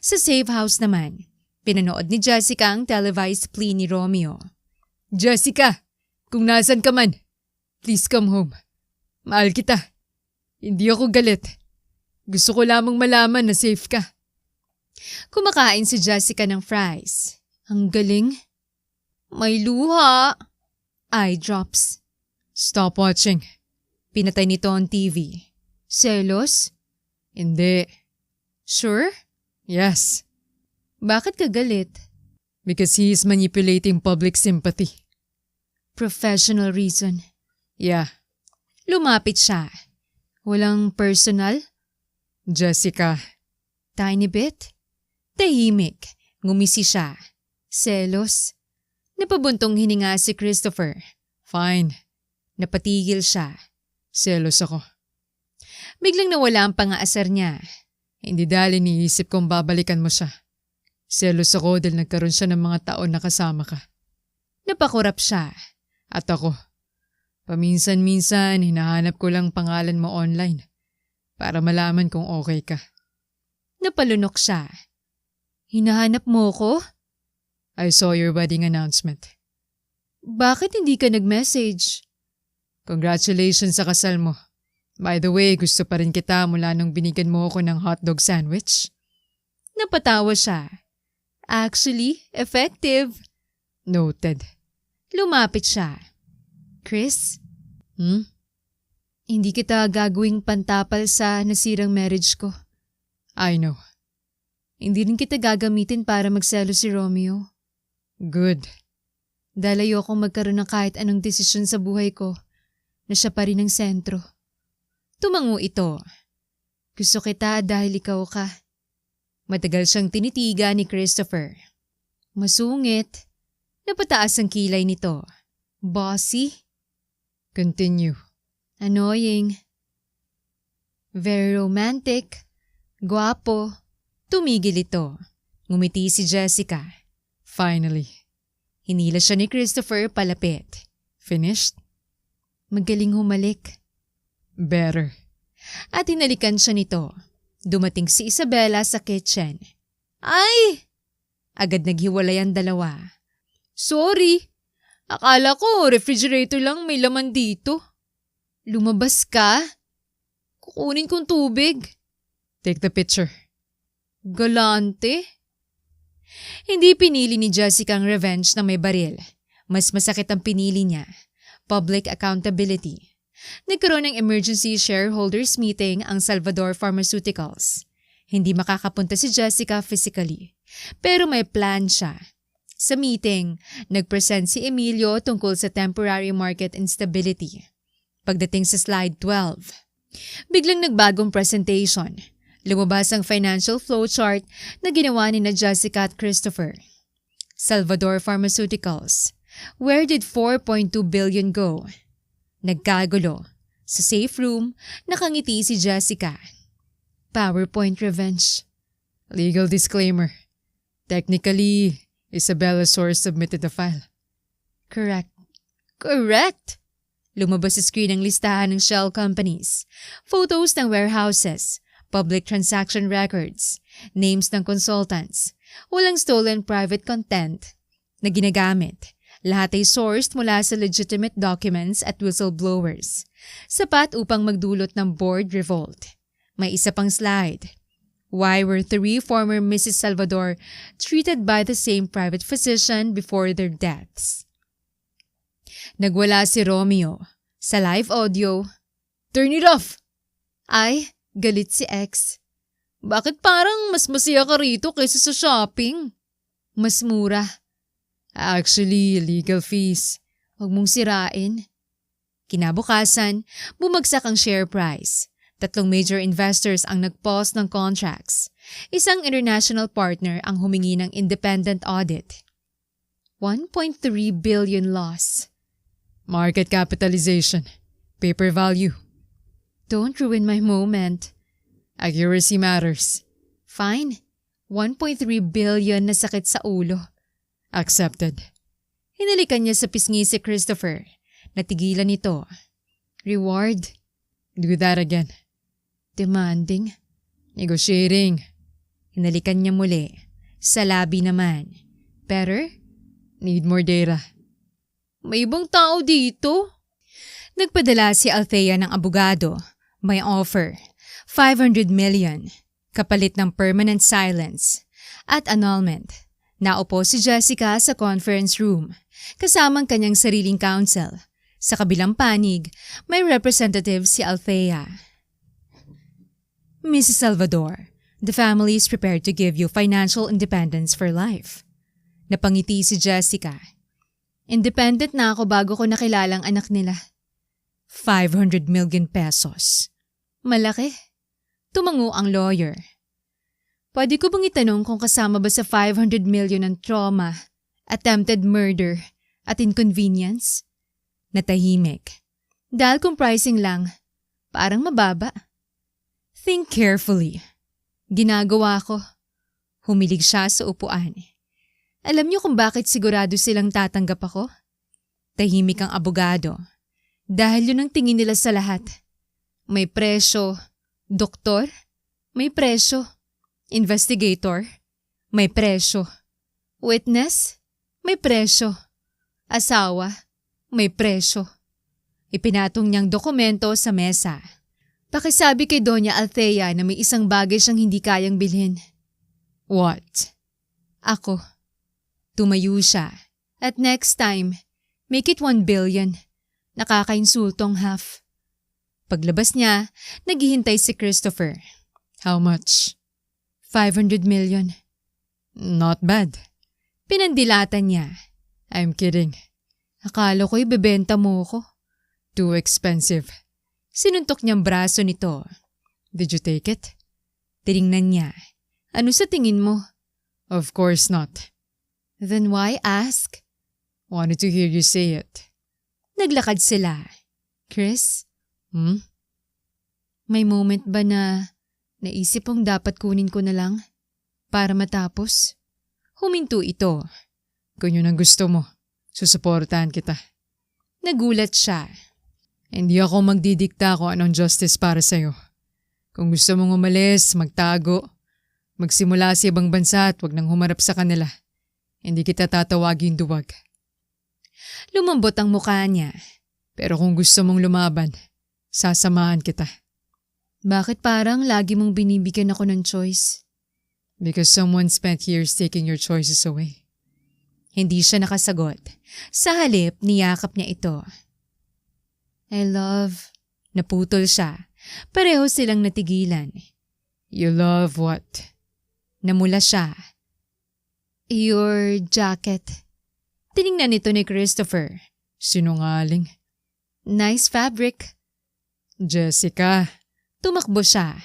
Sa safe house naman, pinanood ni Jessica ang televised plea ni Romeo. Jessica, kung nasan ka man, please come home. Mahal kita. Hindi ako galit. Gusto ko lamang malaman na safe ka. Kumakain si Jessica ng fries. Ang galing. May luha. Eye drops. Stop watching. Pinatay nito ang TV. Selos? Hindi. Sure? Yes. Bakit ka galit? Because he is manipulating public sympathy. Professional reason. Yeah. Lumapit siya. Walang personal? Jessica. Tiny bit? Tahimik. Ngumisi siya. Selos? Napabuntong hininga si Christopher. Fine. Napatigil siya. Selos ako. Biglang nawala ang pangaasar niya. Hindi dahil iniisip kong babalikan mo siya. Selos ako dahil nagkaroon siya ng mga taon na kasama ka. Napakurap siya. At ako. Paminsan-minsan hinahanap ko lang pangalan mo online para malaman kung okay ka. Napalunok siya. Hinahanap mo ko? I saw your wedding announcement. Bakit hindi ka nag-message? Congratulations sa kasal mo. By the way, gusto pa rin kita mula nung binigyan mo ako ng hotdog sandwich. Napatawa siya. Actually, effective. Noted. Lumapit siya. Chris? Hmm? Hindi kita gagawing pantapal sa nasirang marriage ko. I know. Hindi rin kita gagamitin para magselo si Romeo. Good. Dahil ayokong magkaroon ng kahit anong desisyon sa buhay ko na siya pa rin ang sentro. Tumango ito. Gusto kita dahil ikaw ka. Matagal siyang tinitiga ni Christopher. Masungit. Napataas ang kilay nito. Bossy? Continue. Annoying. Very romantic. Guwapo. Tumigil ito. Ngumiti si Jessica. Finally. Hinila siya ni Christopher palapit. Finished? Magaling humalik. Better. At hinalikan siya nito. Dumating si Isabella sa kitchen. Ay! Agad naghiwalay ang dalawa. Sorry. Akala ko refrigerator lang may laman dito. Lumabas ka? Kukunin kong tubig. Take the picture. Galante. Hindi pinili ni Jessica ang revenge na may baril. Mas masakit ang pinili niya. Public accountability. Nagkaroon ng emergency shareholders meeting ang Salvador Pharmaceuticals. Hindi makakapunta si Jessica physically. Pero may plan siya. Sa meeting, nag-present si Emilio tungkol sa temporary market instability. Pagdating sa slide 12, biglang nagbagong presentation. Lumabas ang financial flowchart na ginawa ni na Jessica at Christopher. Salvador Pharmaceuticals. Where did 4.2 billion go? Nagkagulo. Sa safe room, nakangiti si Jessica. PowerPoint revenge. Legal disclaimer. Technically, Isabella Soares submitted the file. Correct. Correct! Lumabas sa screen ang listahan ng shell companies, photos ng warehouses, public transaction records, names ng consultants, walang stolen private content na ginagamit. Lahat ay sourced mula sa legitimate documents at whistleblowers. Sapat upang magdulot ng board revolt. May isa pang slide. Why were 3 former Mrs. Salvador treated by the same private physician before their deaths? Nagwala si Romeo. Sa live audio, Turn it off! ay galit si X. Bakit parang mas masaya ka rito kaysa sa shopping? Mas mura. Actually, legal fees. Huwag mong sirain. Kinabukasan, bumagsak ang share price. 3 major investors ang nag-pause ng contracts. Isang international partner ang humingi ng independent audit. 1.3 billion loss. Market capitalization. Paper value. Don't ruin my moment. Accuracy matters. Fine. 1.3 billion na sakit sa ulo. Accepted. Hinalikan niya sa pisngi si Christopher. Natigilan ito. Reward. Do that again. Demanding. Negotiating. Hinalikan niya muli. Sa labi naman. Better? Need more data. May ibang tao dito. Nagpadala si Althea ng abogado. May offer. 500 million. Kapalit ng permanent silence. At annulment. Naupo si Jessica sa conference room. Kasamang kanyang sariling counsel. Sa kabilang panig, may representative si Althea. Mrs. Salvador, the family is prepared to give you financial independence for life. Napangiti si Jessica. Independent na ako bago ko nakilalang anak nila. 500 million pesos. Malaki. Tumango ang lawyer. Pwede ko bang itanong kung kasama ba sa 500 million ang trauma, attempted murder, at inconvenience? Natahimik. Dahil kung pricing lang, parang mababa. Think carefully. Ginagawa ko. Humilig siya sa upuan. Alam niyo kung bakit sigurado silang tatanggap ako? Tahimik ang abogado. Dahil yun ang tingin nila sa lahat. May presyo. Doktor? May presyo. Investigator? May presyo. Witness? May presyo. Asawa? May presyo. Ipinatong niyang dokumento sa mesa. Pakisabi kay Doña Althea na may isang bagay siyang hindi kayang bilhin. What? Ako. Tumayo siya. At next time, make it 1 billion. Nakakainsultong half. Paglabas niya, naghihintay si Christopher. How much? 500 million. Not bad. Pinandilatan niya. I'm kidding. Akala ko ibebenta mo ko. Too expensive. Sinuntok niyang braso nito. Did you take it? Tiningnan niya. Ano sa tingin mo? Of course not. Then why ask? Wanted to hear you say it. Naglakad sila. Chris? May moment ba na naisip mong dapat kunin ko na lang para matapos? Huminto ito. Kung yun ang gusto mo, susuportahan kita. Nagulat siya. Hindi ako magdidikta kung anong justice para sa'yo. Kung gusto mong umalis, magtago, magsimula sa ibang bansa at wag nang humarap sa kanila. Hindi kita tatawagin duwag. Lumambot ang mukha niya. Pero kung gusto mong lumaban, sasamahan kita. Bakit parang lagi mong binibigyan ako ng choice? Because someone spent years taking your choices away. Hindi siya nakasagot. Sa halip, niyakap niya ito. I love. Naputol siya. Pareho silang natigilan. You love what? Namula siya. Your jacket. Tiningnan nito ni Christopher. Sinungaling. Nice fabric. Jessica. Tumakbo siya.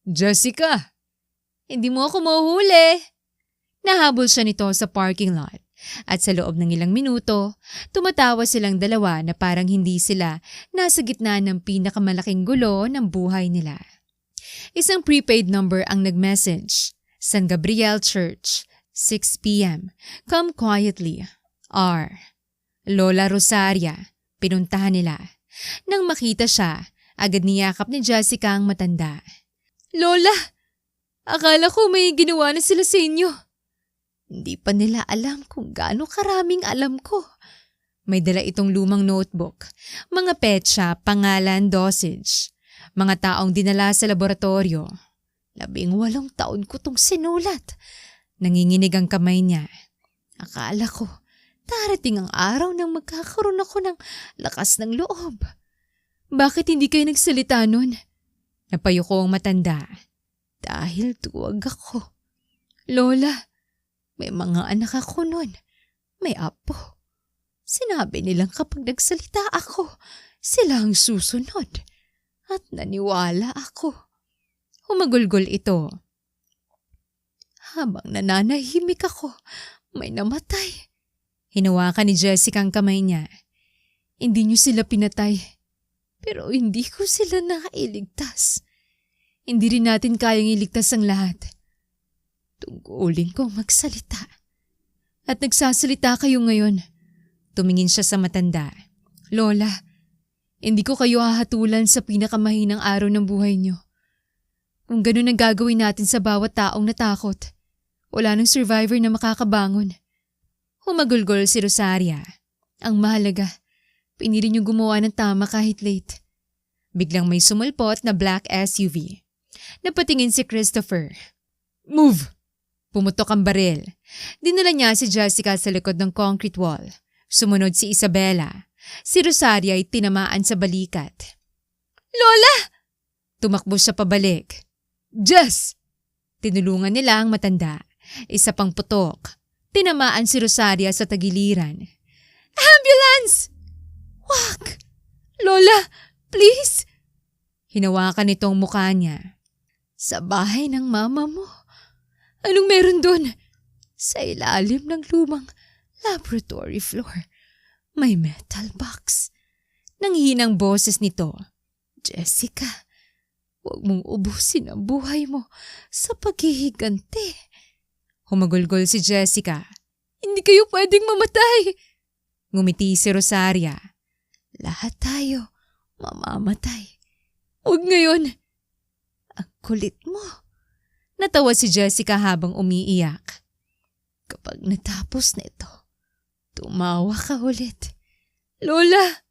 Jessica! Hindi mo ako mahuhuli. Nahabol siya nito sa parking lot. At sa loob ng ilang minuto, tumatawa silang dalawa na parang hindi sila nasa gitna ng pinakamalaking gulo ng buhay nila. Isang prepaid number ang nag-message. San Gabriel Church, 6 p.m. Come quietly. R. Lola Rosaria. Pinuntahan nila. Nang makita siya, agad niyakap ni Jessica ang matanda. Lola! Akala ko may ginawa na sila sa inyo. Hindi pa nila alam kung gaano karaming alam ko. May dala itong lumang notebook, mga petsa, pangalan, dosage, mga taong dinala sa laboratorio. 18 taon ko tong sinulat. Nanginginig ang kamay niya. Akala ko, darating ang araw nang magkakaroon ako ng lakas ng loob. Bakit hindi kayo nagsalita nun? Napayuko ang matanda. Dahil tuwag ako. Lola, may mga anak ako nun. May apo. Sinabi nilang kapag nagsalita ako, sila ang susunod. At naniwala ako. Humagulgol ito. Habang nananahimik ako, may namatay. Hinawakan ni Jessica ang kamay niya. Hindi niyo sila pinatay. Pero hindi ko sila nakailigtas. Hindi rin natin kayang iligtas ang lahat. Tungkulin kong magsalita. At nagsasalita kayo ngayon. Tumingin siya sa matanda. Lola, hindi ko kayo hahatulan sa pinakamahinang araw ng buhay niyo. Kung ganun ang gagawin natin sa bawat taong natakot, wala nang survivor na makakabangon. Humagulgol si Rosaria. Ang mahalaga, pinili niyo gumawa ng tama kahit late. Biglang may sumulpot na black SUV. Napatingin si Christopher. Move! Pumutok ang baril. Dinala niya si Jessica sa likod ng concrete wall. Sumunod si Isabela. Si Rosaria ay tinamaan sa balikat. Lola! Tumakbo siya pabalik. Jess! Tinulungan nila ang matanda. Isa pang putok. Tinamaan si Rosaria sa tagiliran. Ambulance! Wag! Lola, please! Hinawakan nitong mukha niya. Sa bahay ng mama mo. Anong meron doon? Sa ilalim ng lumang laboratory floor. May metal box. Nanghihinang boses nito. Jessica, huwag mong ubusin ang buhay mo sa paghihiganti. Humagulgol si Jessica. Hindi kayo pwedeng mamatay. Ngumiti si Rosaria. Lahat tayo mamamatay. Huwag ngayon. Ang kulit mo. Natawa si Jessica habang umiiyak. Kapag natapos na ito, tumawa ka ulit. Lola,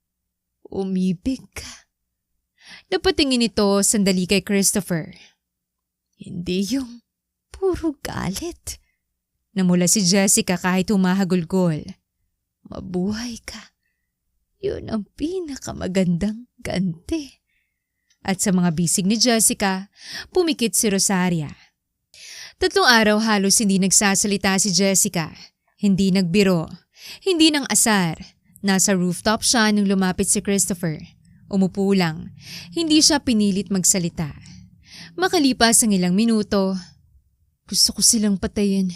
umibig ka. Napatingin ito sandali kay Christopher. Hindi yung puro galit. Namula si Jessica kahit humahagulgol. Mabuhay ka. Yun ang pinakamagandang ganti. At sa mga bisig ni Jessica, pumikit si Rosaria. 3 araw halos hindi nagsasalita si Jessica. Hindi nagbiro. Hindi nang asar. Nasa rooftop siya nung lumapit si Christopher. Umupo lang. Hindi siya pinilit magsalita. Makalipas ang ilang minuto, gusto ko silang patayin.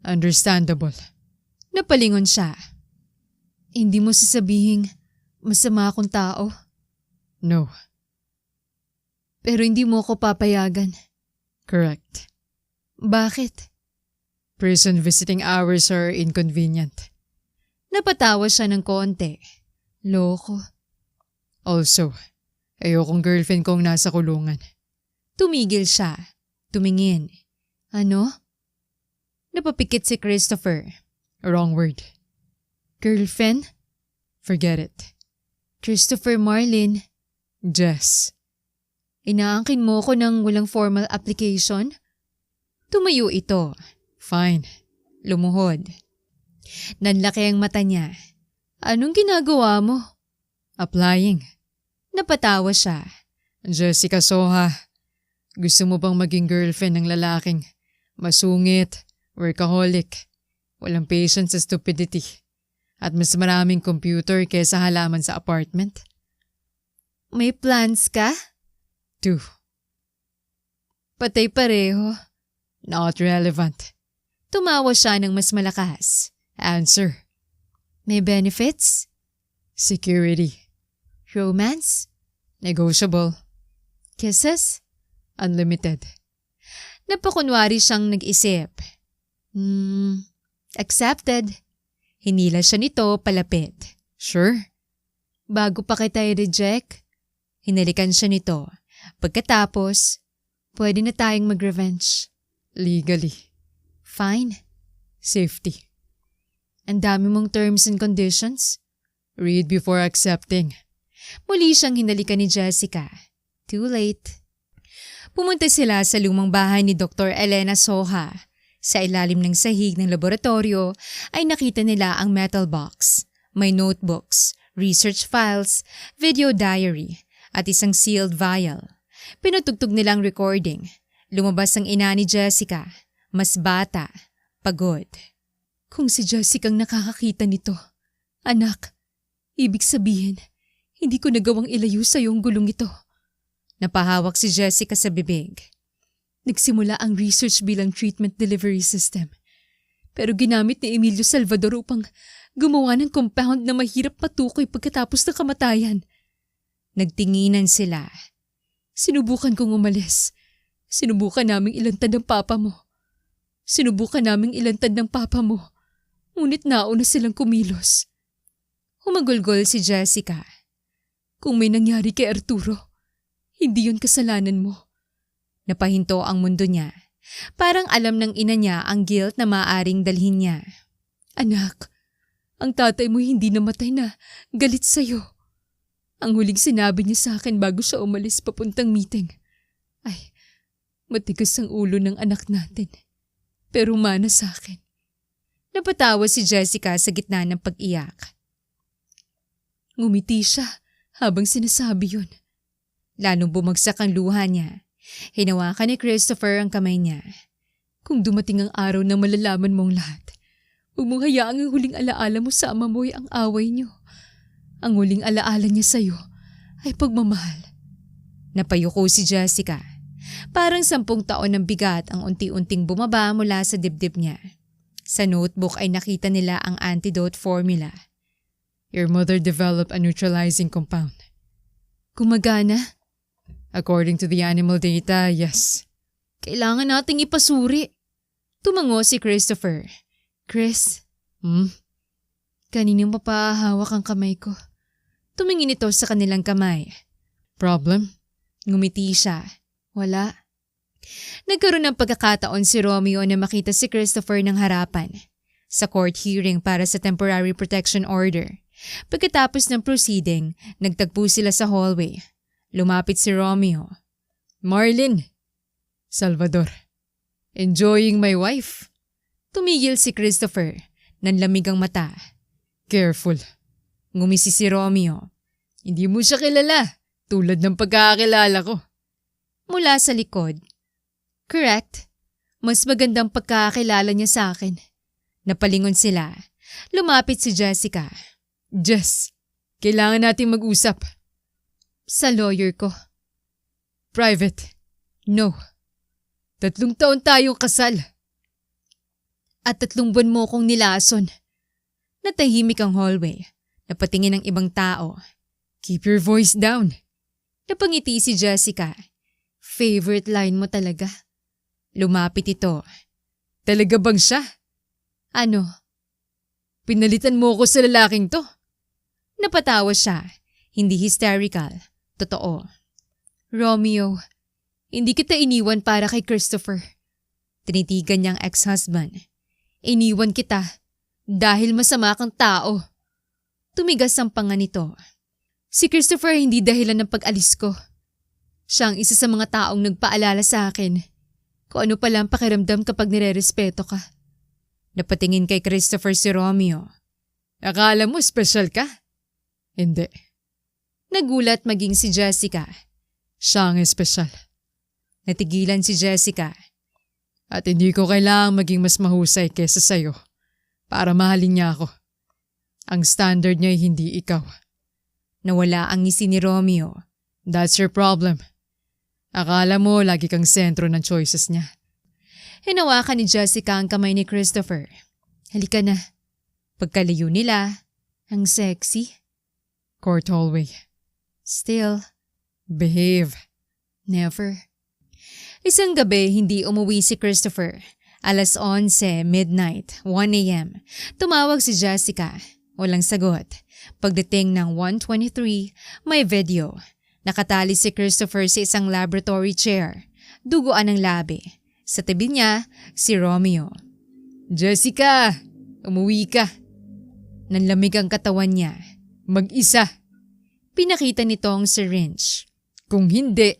Understandable. Napalingon siya. Hindi mo sasabihin masama akong tao. No. Pero hindi mo ako papayagan. Correct. Bakit? Prison visiting hours are inconvenient. Napatawa siya ng konti. Loko. Also, ayokong girlfriend kong nasa kulungan. Tumigil siya. Tumingin. Ano? Napapikit si Christopher. Wrong word. Girlfriend? Forget it. Christopher Marlin. Jess. Inaangkin mo ko ng walang formal application? Tumayo ito. Fine. Lumuhod. Nanlaki ang mata niya. Anong ginagawa mo? Applying. Napatawa siya. Jessica Soha, gusto mo bang maging girlfriend ng lalaking masungit, workaholic, Walang patience sa stupidity. At mas maraming computer kaysa halaman sa apartment. May plans ka? 2. Patay pareho. Not relevant. Tumawa siya ng mas malakas. Answer. May benefits? Security. Romance? Negotiable. Kisses? Unlimited. Napakunwari siyang nag-isip. Accepted. Hinila siya nito palapit. Sure? Bago pa kita i-reject, hinalikan siya nito. Pagkatapos, pwede na tayong mag-revenge. Legally. Fine. Safety. Ang dami mong terms and conditions. Read before accepting. Muli siyang hinalikan ni Jessica. Too late. Pumunta sila sa lumang bahay ni Dr. Elena Soha. Sa ilalim ng sahig ng laboratorio ay nakita nila ang metal box. May notebooks, research files, video diary, at isang sealed vial. Pinutugtog nilang recording. Lumabas ang ina ni Jessica. Mas bata. Pagod. Kung si Jessica ang nakakakita nito, anak, ibig sabihin, hindi ko nagawang ilayo sa iyong gulong ito. Napahawak si Jessica sa bibig. Nagsimula ang research bilang treatment delivery system. Pero ginamit ni Emilio Salvador upang gumawa ng compound na mahirap matukoy pagkatapos ng kamatayan. Nagtinginan sila. Sinubukan kong umalis. Sinubukan naming ilantad ang papa mo. Ngunit nauna silang kumilos. Humagulgol si Jessica. Kung may nangyari kay Arturo, hindi yun kasalanan mo. Napahinto ang mundo niya. Parang alam ng ina niya ang guilt na maaaring dalhin niya. Anak, ang tatay mo hindi namatay na galit sa'yo. Ang huling sinabi niya sa akin bago siya umalis papuntang meeting. Ay, matigas ang ulo ng anak natin. Pero mana sa akin. Napatawa si Jessica sa gitna ng pag-iyak. Ngumiti siya habang sinasabi yun. Lalong bumagsak ang luha niya. Hinawakan ni Christopher ang kamay niya. Kung dumating ang araw na malalaman mong lahat, huwag mong hayaang ang huling alaala mo sa ama mo ay ang away niyo. Ang huling alaala niya sa'yo ay pagmamahal. Napayuko si Jessica. Parang 10 taon ng bigat ang unti-unting bumaba mula sa dibdib niya. Sa notebook ay nakita nila ang antidote formula. Your mother developed a neutralizing compound. Gumagana? According to the animal data, yes. Kailangan nating ipasuri. Tumango si Christopher. Chris? Kaninang mapahawak ang kamay ko. Tumingin ito sa kanilang kamay. Problem? Ngumiti siya. Wala. Nagkaroon ng pagkakataon si Romeo na makita si Christopher ng harapan. Sa court hearing para sa temporary protection order. Pagkatapos ng proceeding, nagtagpo sila sa hallway. Lumapit si Romeo. Marlin. Salvador. Enjoying my wife. Tumigil si Christopher. Nanlamig ang mata. Careful. Ngumisi si Romeo. Hindi mo siya kilala. Tulad ng pagkakakilala ko. Mula sa likod. Correct. Mas magandang pagkakakilala niya sa akin. Napalingon sila. Lumapit si Jessica. Jess, kailangan nating mag-usap. Sa lawyer ko. Private. No. 3 taon tayong kasal. At 3 buwan mo kong nilason. Natahimik ang hallway. Napatingin ang ibang tao. Keep your voice down. Napangiti si Jessica. Favorite line mo talaga. Lumapit ito. Talaga bang siya? Ano? Pinalitan mo ko sa lalaking to. Napatawa siya. Hindi hysterical. Totoo. Romeo, hindi kita iniwan para kay Christopher. Tinitigan niyang ex-husband. Iniwan kita dahil masama kang tao. Tumigas ang panga nito. Si Christopher hindi dahilan ng pag-alis ko. Siya ang isa sa mga taong nagpaalala sa akin kung ano pala ang pakiramdam kapag nire-respeto ka. Napatingin kay Christopher si Romeo. Akala mo special ka? Hindi. Nagulat maging si Jessica. Siya ang espesyal. Natigilan si Jessica. At hindi ko kailangang maging mas mahusay kesa sa'yo para mahalin niya ako. Ang standard niya ay hindi ikaw. Nawala ang ngisi ni Romeo. That's your problem. Akala mo lagi kang sentro ng choices niya. Hinawakan ni Jessica ang kamay ni Christopher. Halika na. Pagkalayo nila, ang sexy. Court hallway. Still, Behave. never. Isang gabi, hindi umuwi si Christopher. 11:11, midnight, 1 a.m. Tumawag si Jessica. Walang sagot. Pagdating ng 1:23, may video. Nakatali si Christopher sa isang laboratory chair. Duguan ang labi. Sa tabi niya, si Romeo. Jessica, umuwi ka. Nanlamig ang katawan niya. Mag-isa. Pinakita nito ang syringe. Kung hindi,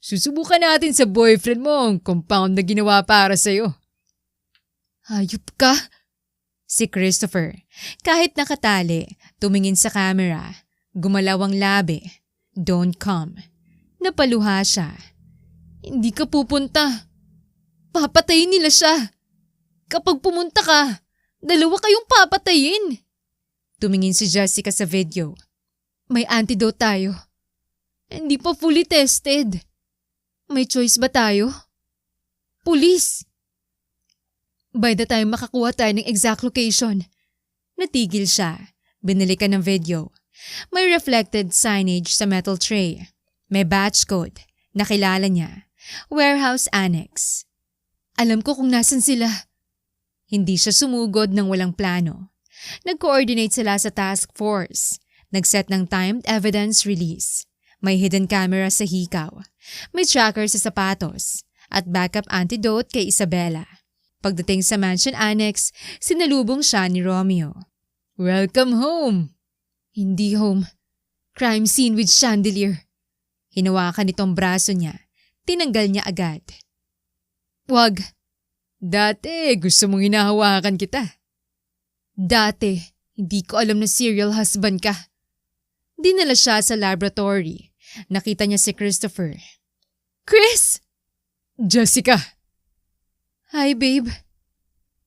susubukan natin sa boyfriend mo ang compound na ginawa para sa'yo. Hayop ka? Si Christopher, kahit nakatali, tumingin sa camera. Gumalaw ang labi. Don't come. Napaluha siya. Hindi ka pupunta. Papatayin nila siya. Kapag pumunta ka, dalawa kayong papatayin. Tumingin si Jessica sa video. May antidote tayo. Hindi pa fully tested. May choice ba tayo? Police. By the time makakuha tayo ng exact location. Natigil siya. Binalikan ng video. May reflected signage sa metal tray. May batch code. Nakilala niya. Warehouse Annex. Alam ko kung nasan sila. Hindi siya sumugod ng walang plano. Nag-coordinate sila sa task force. Nag-set ng timed evidence release. May hidden camera sa hikaw. May tracker sa sapatos. At backup antidote kay Isabella. Pagdating sa mansion annex, sinalubong siya ni Romeo. Welcome home. Hindi home. Crime scene with chandelier. Hinawakan nitong braso niya. Tinanggal niya agad. Wag. Dati gusto mong hinahawakan kita. Dati, hindi ko alam na serial husband ka. Dinala siya sa laboratory. Nakita niya si Christopher. Chris! Jessica! Hi, babe.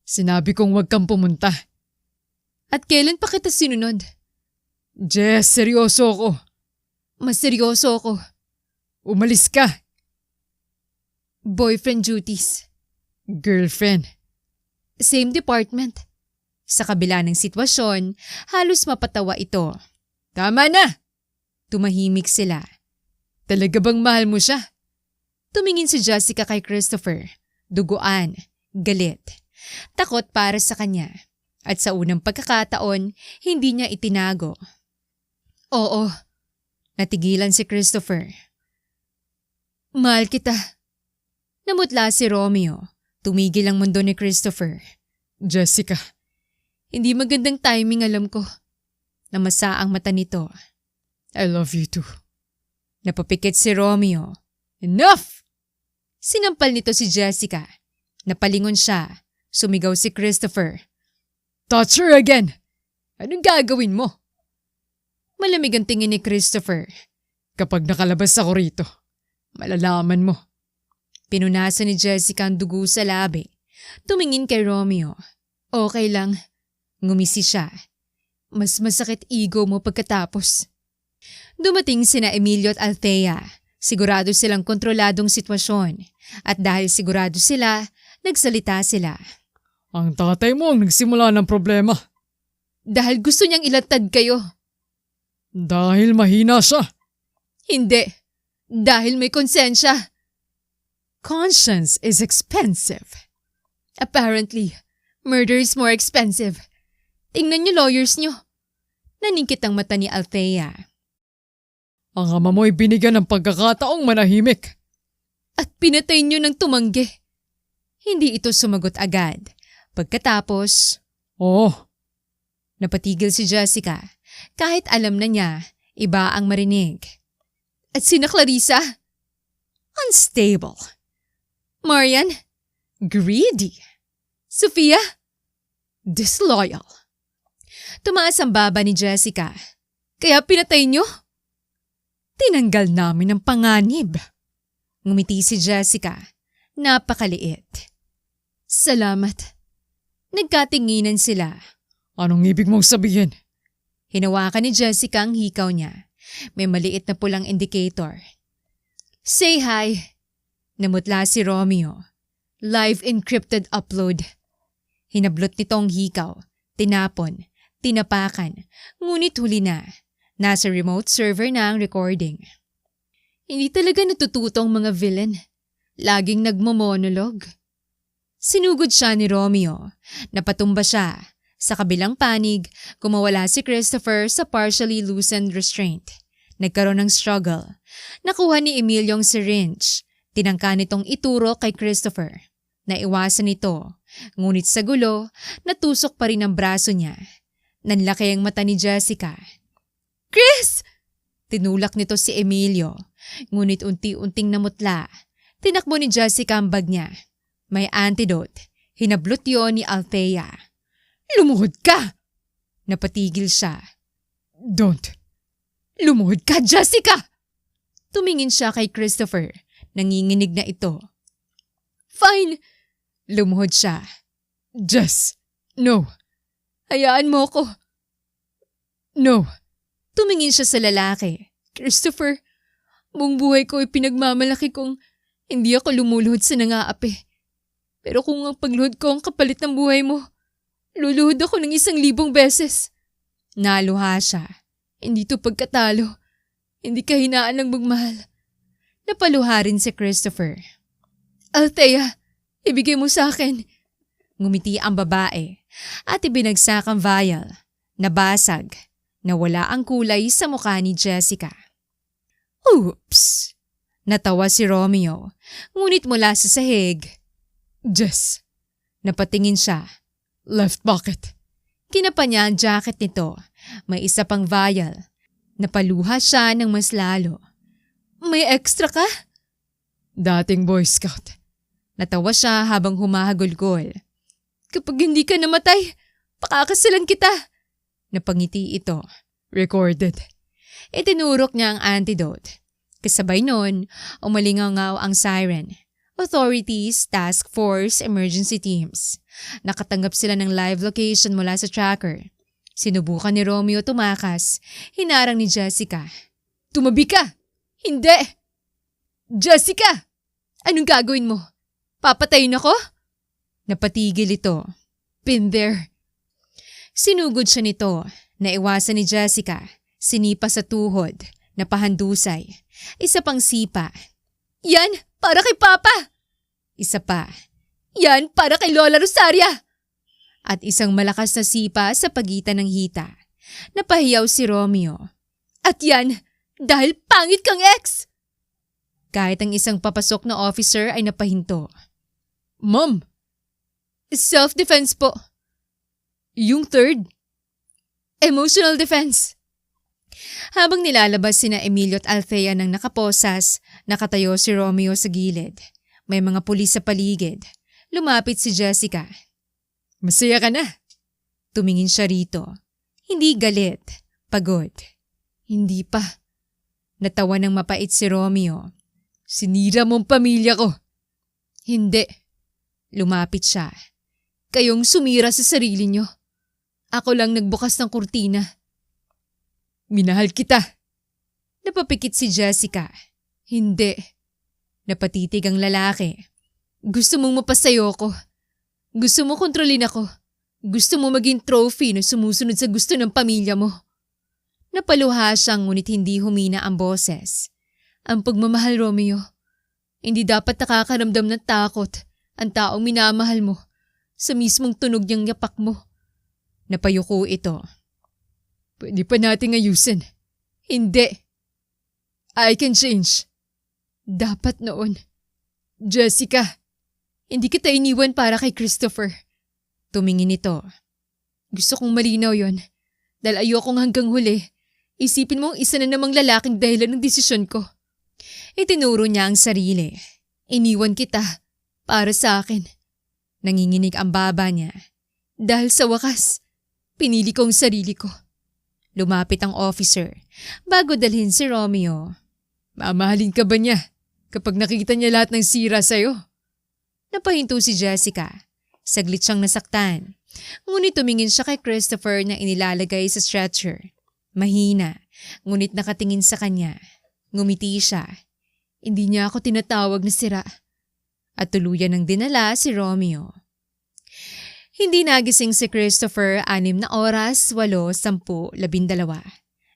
Sinabi kong huwag kang pumunta. At kailan pa kita sinunod? Jess, seryoso ako. Mas seryoso ako. Umalis ka. Boyfriend duties. Girlfriend. Same department. Sa kabila ng sitwasyon, halos mapatawa ito. Tama na! Tumahimik sila. Talaga bang mahal mo siya? Tumingin si Jessica kay Christopher. Duguan, galit, takot para sa kanya. At sa unang pagkakataon, hindi niya itinago. Oo, natigilan si Christopher. Mahal kita. Namutla si Romeo. Tumigil ang mundo ni Christopher. Jessica. Hindi magandang timing, alam ko. Namasa ang mata nito. I love you too. Napapikit si Romeo. Enough! Sinampal nito si Jessica. Napalingon siya. Sumigaw si Christopher. Touch her again! Anong gagawin mo? Malamig ang tingin ni Christopher. Kapag nakalabas ako rito, malalaman mo. Pinunasan ni Jessica ang dugo sa labi. Tumingin kay Romeo. Okay lang. Ngumisi siya. Mas masakit ego mo pagkatapos. Dumating sina Emilio at Althea. Sigurado silang kontroladong sitwasyon. At dahil sigurado sila, nagsalita sila. Ang tatay mo ang nagsimula ng problema. Dahil gusto niyang ilatad kayo. Dahil mahina siya. Hindi. Dahil may konsensya. Conscience is expensive. Apparently, murder is more expensive. Tingnan niyo lawyers niyo. Naningkit ang mata ni Althea. Ang ama mo'y binigyan ng pagkakataong manahimik. At pinatay niyo ng tumanggi. Hindi ito sumagot agad. Pagkatapos, Oo. Napatigil si Jessica. Kahit alam na niya, iba ang marinig. At sina Clarissa? Unstable. Marian? Greedy. Sofia? Disloyal. Tumaas ang baba ni Jessica. Kaya pinatay niyo? Tinanggal namin ang panganib. Ngumiti si Jessica. Napakaliit. Salamat. Nagkatinginan sila. Anong ibig mong sabihin? Hinawakan ni Jessica ang hikaw niya. May maliit na pulang indicator. Say hi. Namutla si Romeo. Live encrypted upload. Hinablot nito ang hikaw. Tinapon. Tinapakan. Ngunit huli na. Nasa remote server na ang recording. Hindi talaga natututo ang mga villain. Laging nagmomonolog. Sinugod siya ni Romeo. Napatumba siya. Sa kabilang panig, kumawala si Christopher sa partially loosened restraint. Nagkaroon ng struggle. Nakuha ni Emilio ang syringe. Tinangka nitong ituro kay Christopher. Naiwasan ito. Ngunit sa gulo, natusok pa rin ang braso niya. Nanlaki ang mata ni Jessica. Chris! Tinulak nito si Emilio. Ngunit unti-unting namutla. Tinakbo ni Jessica ang bag niya. May antidote. Hinablot yun ni Althea. Lumuhod ka! Napatigil siya. Don't. Lumuhod ka, Jessica! Tumingin siya kay Christopher. Nanginginig na ito. Fine. Lumuhod siya. Jess, no. Hayaan mo ko. No. Tumingin siya sa lalaki. Christopher, buong buhay ko ipinagmamalaki kong hindi ako lumuluhod sa nangaapi. Pero kung ang pagluhod ko ang kapalit ng buhay mo, luluhod ako ng 1,000 beses. Naluha siya. Hindi to pagkatalo. Hindi kahinaan ng magmahal. Napaluha rin si Christopher. Althea, ibigay mo sa akin. Ngumiti ang babae at ibinagsak ang vial. Nabasag. Nawala ang kulay sa mukha ni Jessica. Oops! Natawa si Romeo. Ngunit mula sa sahig. Jess. Napatingin siya. Left pocket. Kinapa niya ang jacket nito. May isa pang vial. Napaluha siya ng mas lalo. May extra ka? Dating Boy Scout. Natawa siya habang humahagulgol. Kapag hindi ka namatay, pakakasalan kita. Napangiti ito. Recorded. Itinurok niya ang antidote. Kasabay nun, umalingangaw ang siren. Authorities, task force, emergency teams. Nakatanggap sila ng live location mula sa tracker. Sinubukan ni Romeo tumakas. Hinarang ni Jessica. Tumabi ka! Hindi! Jessica! Anong gagawin mo? Papatayin ako? Napatigil ito. Been there. Sinugod siya nito. Naiwasan ni Jessica. Sinipa sa tuhod. Napahandusay. Isa pang sipa. Yan! Para kay Papa! Isa pa. Yan! Para kay Lola Rosaria! At isang malakas na sipa sa pagitan ng hita. Napahiyaw si Romeo. At yan! Dahil pangit kang ex! Kahit ang isang papasok na officer ay napahinto. Ma'am! Self-defense po. Yung third? Emotional defense. Habang nilalabas sina Emilio at Althea ng nakaposas, nakatayo si Romeo sa gilid. May mga pulis sa paligid. Lumapit si Jessica. Masaya ka na? Tumingin siya rito. Hindi galit. Pagod. Hindi pa. Natawa ng mapait si Romeo. Sinira mong pamilya ko. Hindi. Lumapit siya. Kayong sumira sa sarili nyo. Ako lang nagbukas ng kurtina. Minahal kita. Napapikit si Jessica. Hindi. Napatitig ang lalaki. Gusto mong mapasayo ko. Gusto mo kontrolin ako. Gusto mo maging trophy na sumusunod sa gusto ng pamilya mo. Napaluha siyang ngunit hindi humina ang boses. Ang pagmamahal, Romeo. Hindi dapat nakakaramdam ng takot ang taong minamahal mo sa mismong tunog niyang yapak mo. Napayuko ito. Pwede pa nating ayusin. Hindi. I can change. Dapat noon. Jessica, hindi kita iniwan para kay Christopher. Tumingin ito. Gusto kong malinaw yon. Dahil ayokong hanggang huli, isipin mo ang isa na namang lalaking dahilan ng desisyon ko. Itinuro niya ang sarili. Iniwan kita para sa akin. Nanginginig ang baba niya. Dahil sa wakas, pinili ko ang sarili ko. Lumapit ang officer bago dalhin si Romeo. Mamahalin ka ba niya kapag nakita niya lahat ng sira sa'yo? Napahinto si Jessica. Saglit siyang nasaktan. Ngunit tumingin siya kay Christopher na inilalagay sa stretcher. Mahina, ngunit nakatingin sa kanya. Ngumiti siya. Hindi niya ako tinatawag na sira. At tuluyan ng dinala si Romeo. Hindi nagising si Christopher 6 na oras, 8, 10, 12.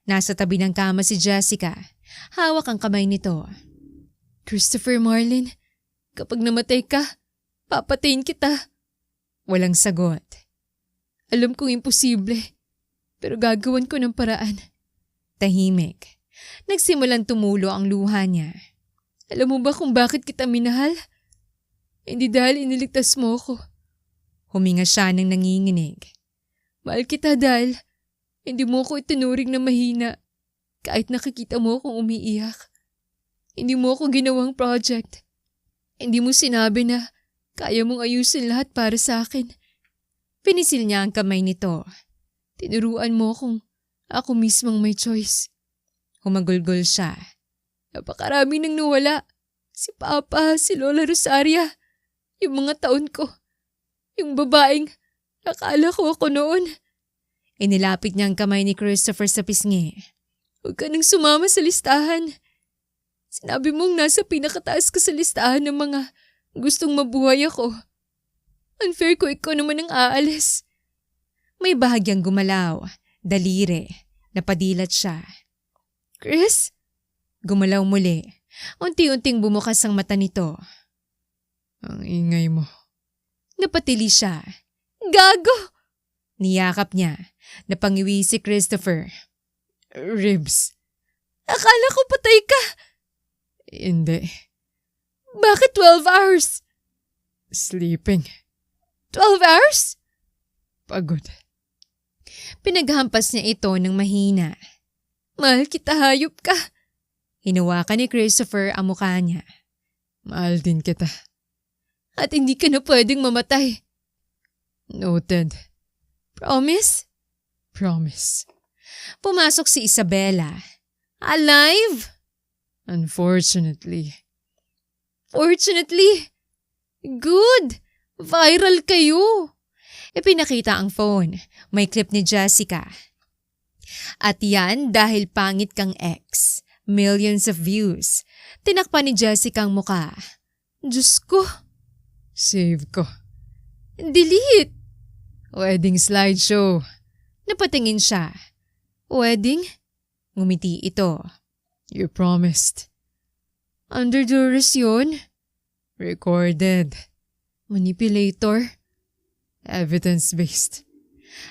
Nasa tabi ng kama si Jessica. Hawak ang kamay nito. Christopher Marlin, kapag namatay ka, papatayin kita. Walang sagot. Alam kong imposible, pero gagawan ko ng paraan. Tahimik. Nagsimulang tumulo ang luha niya. Alam mo ba kung bakit kita minahal? Hindi dahil iniligtas mo ko. Huminga siya ng nanginginig. Mahal kita dahil hindi mo ko itinuring na mahina kahit nakikita mo akong umiiyak. Hindi mo ako ginawang project. Hindi mo sinabi na kaya mong ayusin lahat para sa akin. Pinisil niya ang kamay nito. Tinuruan mo kung ako mismong may choice. Humagulgol siya. Napakarami nang nawala. Si Papa, si Lola Rosaria, yung mga taon ko. Yung babaeng akala ko ako noon. Inilapit niya ang kamay ni Christopher sa pisngi. Huwag ka nang sumama sa listahan. Sinabi mong nasa pinakataas ka sa listahan ng mga gustong mabuhay ako. Unfair ko ikaw naman ang aalis. May bahagyang gumalaw. Daliri. Napadilat siya. Chris? Gumalaw muli. Unti-unting bumukas ang mata nito. Ang ingay mo. Napatili siya. Gago! Niyakap niya. Napangiwi si Christopher. Ribs. Akala ko patay ka. Hindi. Bakit 12 hours? Sleeping. 12 hours? Pagod. Pinaghampas niya ito ng mahina. Mahal kita, hayop ka. Hinawakan ni Christopher ang mukha niya. Mahal din kita. At hindi ka na pwedeng mamatay. Noted. Promise? Promise. Pumasok si Isabella. Alive? Unfortunately. Fortunately. Good. Viral kayo. Ipinakita ang phone. May clip ni Jessica. At yan dahil pangit kang ex. Millions of views. Tinakpan ni Jessica ang muka. Diyos ko. Save ko. Delete. Wedding slideshow. Napatingin siya. Wedding? Ngumiti ito. You promised. Under duress yun? Recorded. Manipulator? Evidence-based.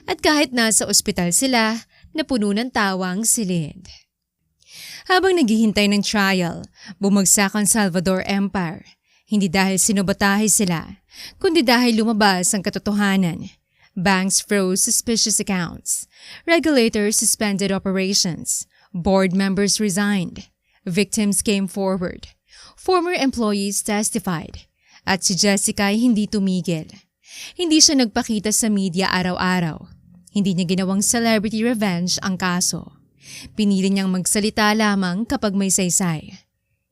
At kahit nasa ospital sila, napuno ng tawang silid. Habang naghihintay ng trial, bumagsak ang Salvador Empire. Hindi dahil sinobotahe sila, kundi dahil lumabas ang katotohanan. Banks froze suspicious accounts. Regulators suspended operations. Board members resigned. Victims came forward. Former employees testified. At si Jessica ay hindi tumigil. Hindi siya nagpakita sa media araw-araw. Hindi niya ginawang celebrity revenge ang kaso. Pinili niyang magsalita lamang kapag may saysay.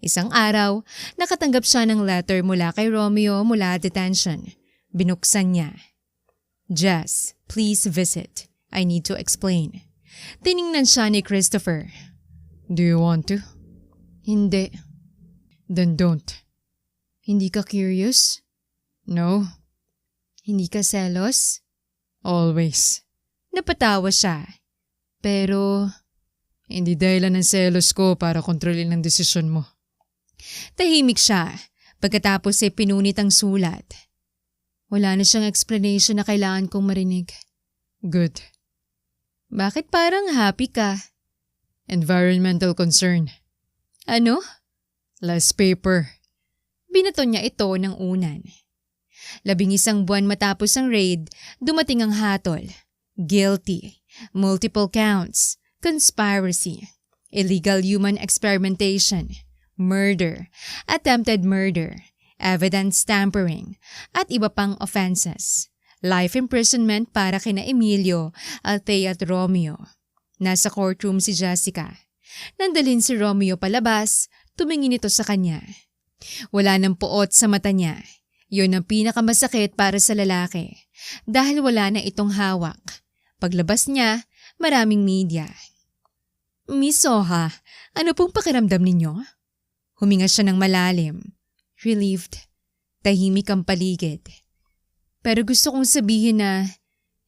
Isang araw, nakatanggap siya ng letter mula kay Romeo mula detention. Binuksan niya. Jess, please visit. I need to explain. Tiningnan siya ni Christopher. Do you want to? Hindi. Then don't. Hindi ka curious? No? Hindi ka selos? Always. Napatawa siya. Pero hindi dahilan ng selos ko para kontrolin ang desisyon mo. tahimik siya. Pagkatapos ay pinunit ang sulat. Wala na siyang explanation na kailangan kong marinig. Good. Bakit parang happy ka? Environmental concern. Ano? Less paper. Binato niya ito ng unan. 11 buwan matapos ang raid, dumating ang hatol. Guilty. Multiple counts. Conspiracy. Illegal human experimentation. Murder. Attempted murder. Evidence tampering. At iba pang offenses. Life imprisonment para kina Emilio, Althea at Romeo. Nasa courtroom si Jessica. Nandalhin si Romeo palabas, tumingin ito sa kanya. Wala nang puot sa mata niya. Yun ang pinakamasakit para sa lalaki. dahil wala na itong hawak. Paglabas niya, maraming media. Miss Soha, ano pong pakiramdam ninyo? Huminga siya ng malalim. Relieved. Tahimik ang paligid. Pero gusto kong sabihin na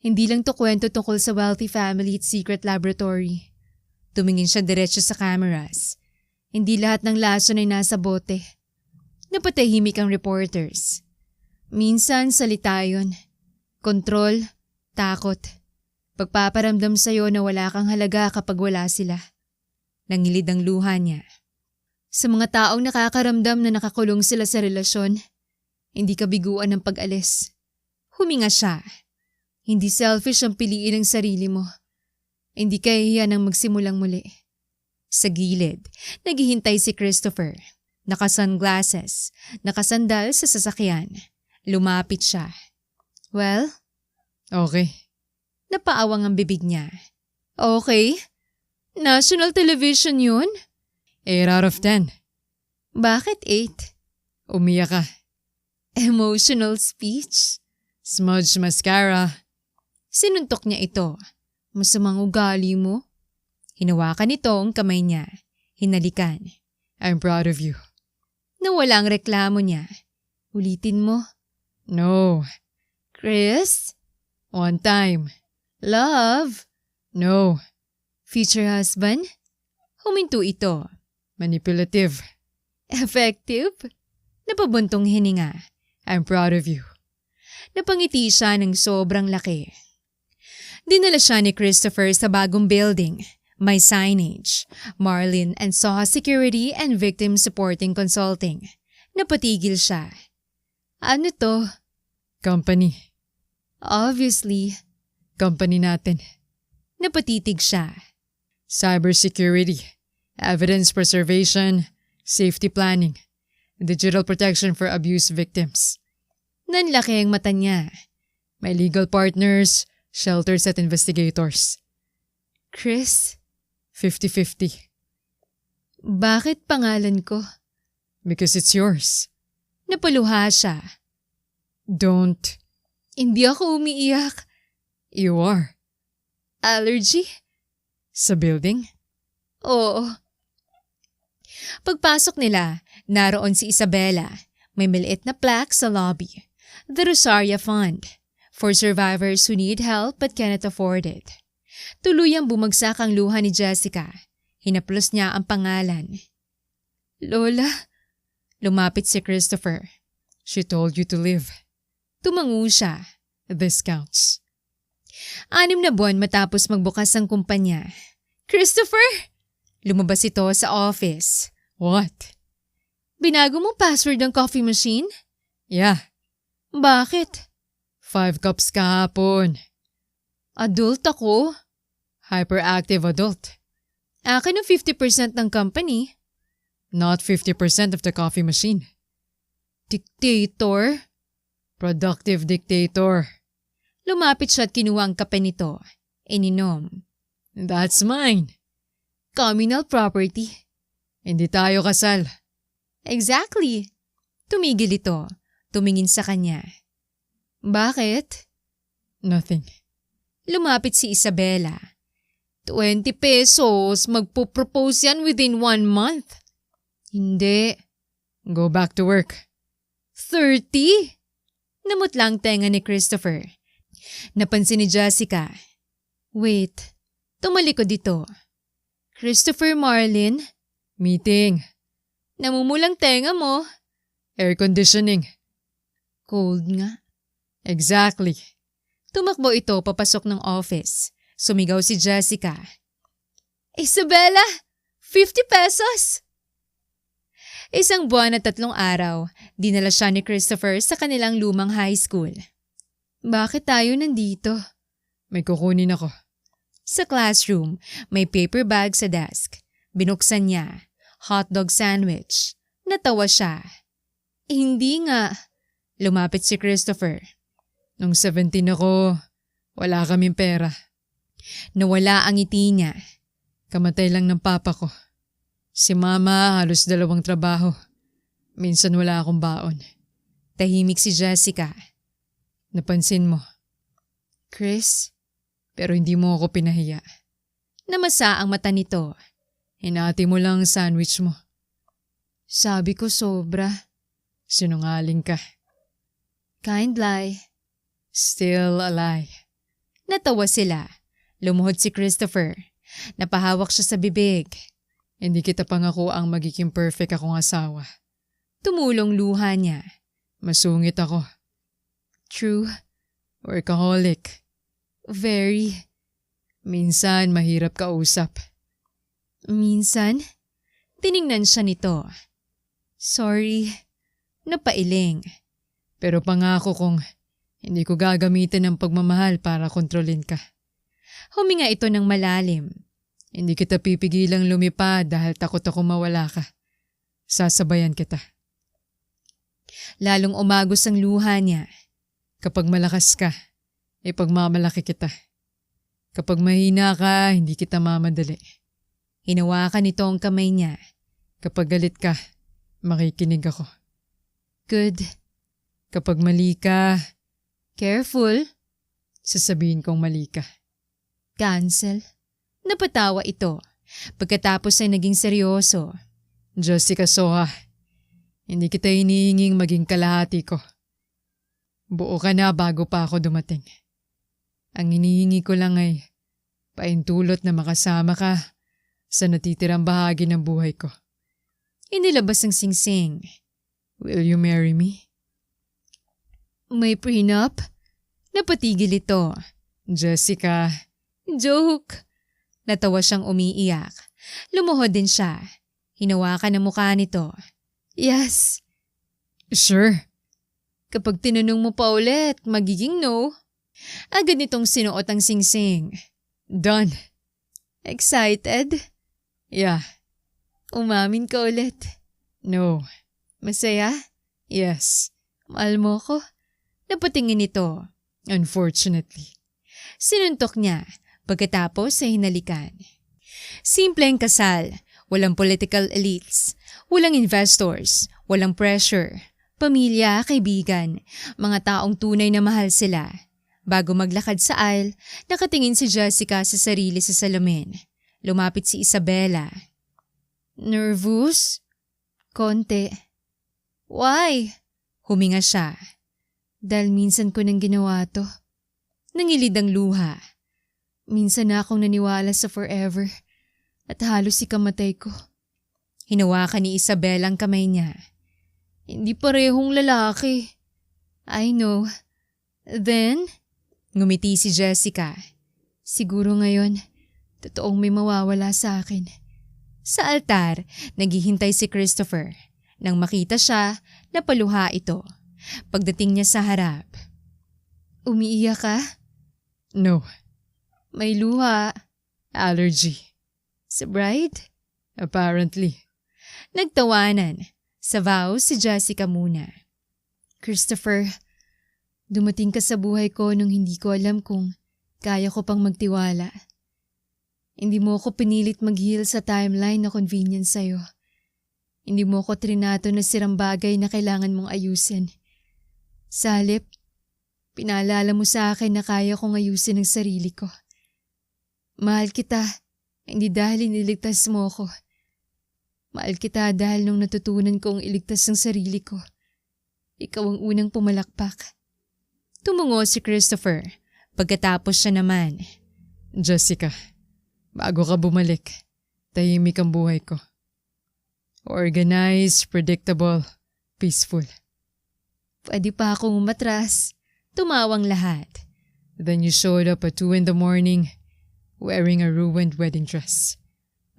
hindi lang to kwento tungkol sa wealthy family at secret laboratory. Tumingin siya diretso sa cameras. Hindi lahat ng lason ay nasa bote. Napatahimik ang reporters. Minsan salita yun. Kontrol, takot. Pagpaparamdam sa'yo na wala kang halaga kapag wala sila. Nangilid ang luha niya. Sa mga taong nakakaramdam na nakakulong sila sa relasyon, hindi kabiguan ng pag-alis. Huminga siya. Hindi selfish ang piliin ng sarili mo. Hindi kahihiya nang magsimulang muli. Sa gilid, naghihintay si Christopher. Naka-sunglasses, nakasandal sa sasakyan. Lumapit siya. Well? Okay. Napaawang ang bibig niya. Okay? National television yun? 8 out of 10. Bakit 8? Umiyak ka. Emotional speech? Smudge mascara. Sinuntok niya ito. Masamang ugali mo. Hinawakan nito ang kamay niya. Hinalikan. I'm proud of you. Nawala ang reklamo niya. Ulitin mo. No. Chris? One time. Love? No. Future husband? Huminto ito. Manipulative. Effective? Napabuntong hininga. I'm proud of you. Napangiti siya ng sobrang laki. Dinala siya ni Christopher sa bagong building. May signage, Marlin and Soha Security and Victim Supporting Consulting. Napatigil siya. Ano to? Company. Obviously. Company natin. Napatitig siya. Cybersecurity, evidence preservation, safety planning, digital protection for abuse victims. Nanlaki ang mata niya. May legal partners, shelters at investigators. Chris? 50-50. Bakit pangalan ko? Because it's yours. Napaluha siya. Don't. Hindi ako umiiyak. You are. Allergy? Sa building? Oo. Pagpasok nila, naroon si Isabella. May maliit na plaque sa lobby. The Rosaria Fund. For survivors who need help but cannot afford it. Tuluyang bumagsak ang luha ni Jessica. Hinaplos niya ang pangalan. Lola? Lumapit si Christopher. She told you to live. Tumango siya. This counts. 6 na buwan matapos magbukas ang kumpanya. Christopher! Lumabas ito sa office. What? Binago mong password ng coffee machine? Yeah. Bakit? 5 cups kahapon. Adult ako. Hyperactive adult. Akin ang 50% ng company. Not 50% of the coffee machine. Dictator? Productive dictator. Lumapit siya at kinuha ang kape nito. Ininom. That's mine. Communal property. Hindi tayo kasal. Exactly. Tumigil ito. Tumingin sa kanya. Bakit? Nothing. Lumapit si Isabella. 20 pesos. Magpo-propose yan within 1 month. Hindi. Go back to work. 30? Namutlang tenga ni Christopher. Napansin ni Jessica. Wait. Tumalikod dito. Christopher Marlin? Meeting. Namumulang tenga mo. Air conditioning. Cold nga. Exactly. Tumakbo ito papasok ng office. Sumigaw si Jessica. Isabella! 50 pesos! 1 buwan at 3 araw, dinala siya ni Christopher sa kanilang lumang high school. Bakit tayo nandito? May kukunin ako. Sa classroom, may paper bag sa desk. Binuksan niya. Hotdog sandwich. Natawa siya. Hindi nga. Lumapit si Christopher. Nung 17 ako, wala kaming pera. Nawala ang ngiti niya. Kamatay lang ng papa ko. Si mama halos 2 trabaho. Minsan wala akong baon. Tahimik si Jessica. Napansin mo, Chris, Pero hindi mo ako pinahiya. namasa ang mata nito. Hinati mo lang ang sandwich mo. Sabi ko sobra. Sinungaling ka. Kind lie. Still a lie. Natawa sila. Lumuhod si Christopher. Napahawak siya sa bibig. Hindi kita pangako ang magiging perfect akong asawa. Tumulong luha niya. Masungit ako. True. Workaholic. Very. Minsan mahirap kausap. Minsan, tiningnan siya nito. Sorry. Napailing. Pero pangako kong hindi ko gagamitin ang pagmamahal para kontrolin ka. Huminga ito ng malalim. Hindi kita pipigilang lumipad dahil takot ako mawala ka. Sasabayan kita. Lalong umagos ang luha niya. Kapag malakas ka, ipagmamalaki kita. Kapag mahina ka, hindi kita mamadali. Hinawakan nito ang kamay niya. Kapag galit ka, makikinig ako. Good. Kapag mali ka, Careful. sasabihin kong mali ka. Cancel. Napatawa ito. Pagkatapos ay naging seryoso. Jessica Soha, hindi kita hinihinging maging kalahati ko. Buo ka na bago pa ako dumating. Ang hinihingi ko lang ay paintulot na makasama ka sa natitirang bahagi ng buhay ko. Inilabas ang singsing. Will you marry me? May prenup? Napatigil ito. Jessica, Joke. Natawa siyang umiiyak. Lumuhod din siya. Hinawakan ang mukha nito. Yes. sure. Kapag tinanong mo pa ulit, magiging no. Agad nitong sinuot ang singsing. Done. Excited? Yeah. Umamin ka ulit. No. Masaya? Yes. Mahal mo ko? Napatingin ito. Unfortunately. Sinuntok niya. Pagkatapos ay hinalikan. Simpleng kasal. Walang political elites. Walang investors. Walang pressure. Pamilya, kaibigan. Mga taong tunay na mahal sila. Bago maglakad sa aisle, nakatingin si Jessica sa sarili sa salamin. Lumapit si Isabella. Nervous? Konti. Why? Huminga siya. Dahil minsan ko nang ginawa to. Nangilid ang luha. Minsan na akong naniwala sa forever at halos ikamatay ko. Hinawakan ni Isabella ang kamay niya. Hindi parehong lalaki. I know. Then, ngumiti si Jessica. Siguro ngayon, totoong may mawawala sa akin. Sa altar, naghihintay si Christopher. Nang makita siya, napaluha ito. Pagdating niya sa harap. Umiiyak ka? No. May luha. Allergy. Sa bride? Apparently. Nagtawanan. Sa vow si Jessica muna. Christopher, dumating ka sa buhay ko nung hindi ko alam kung kaya ko pang magtiwala. Hindi mo ako pinilit mag-heal sa timeline na convenient sa'yo. Hindi mo ako trinato na sirang bagay na kailangan mong ayusin. Sa halip, pinaalala mo sa akin na kaya kong ayusin ang sarili ko. Mahal kita, hindi dahil iniligtas mo ako. Mahal kita dahil nung natutunan kong iligtas ang sarili ko. Ikaw ang unang pumalakpak. Tumungo si Christopher. Pagkatapos siya naman. Jessica, bago ka bumalik, tahimik ang buhay ko. Organized, predictable, peaceful. Pwede pa akong umatras. Tumawang lahat. Then you showed up at 2 a.m, wearing a ruined wedding dress.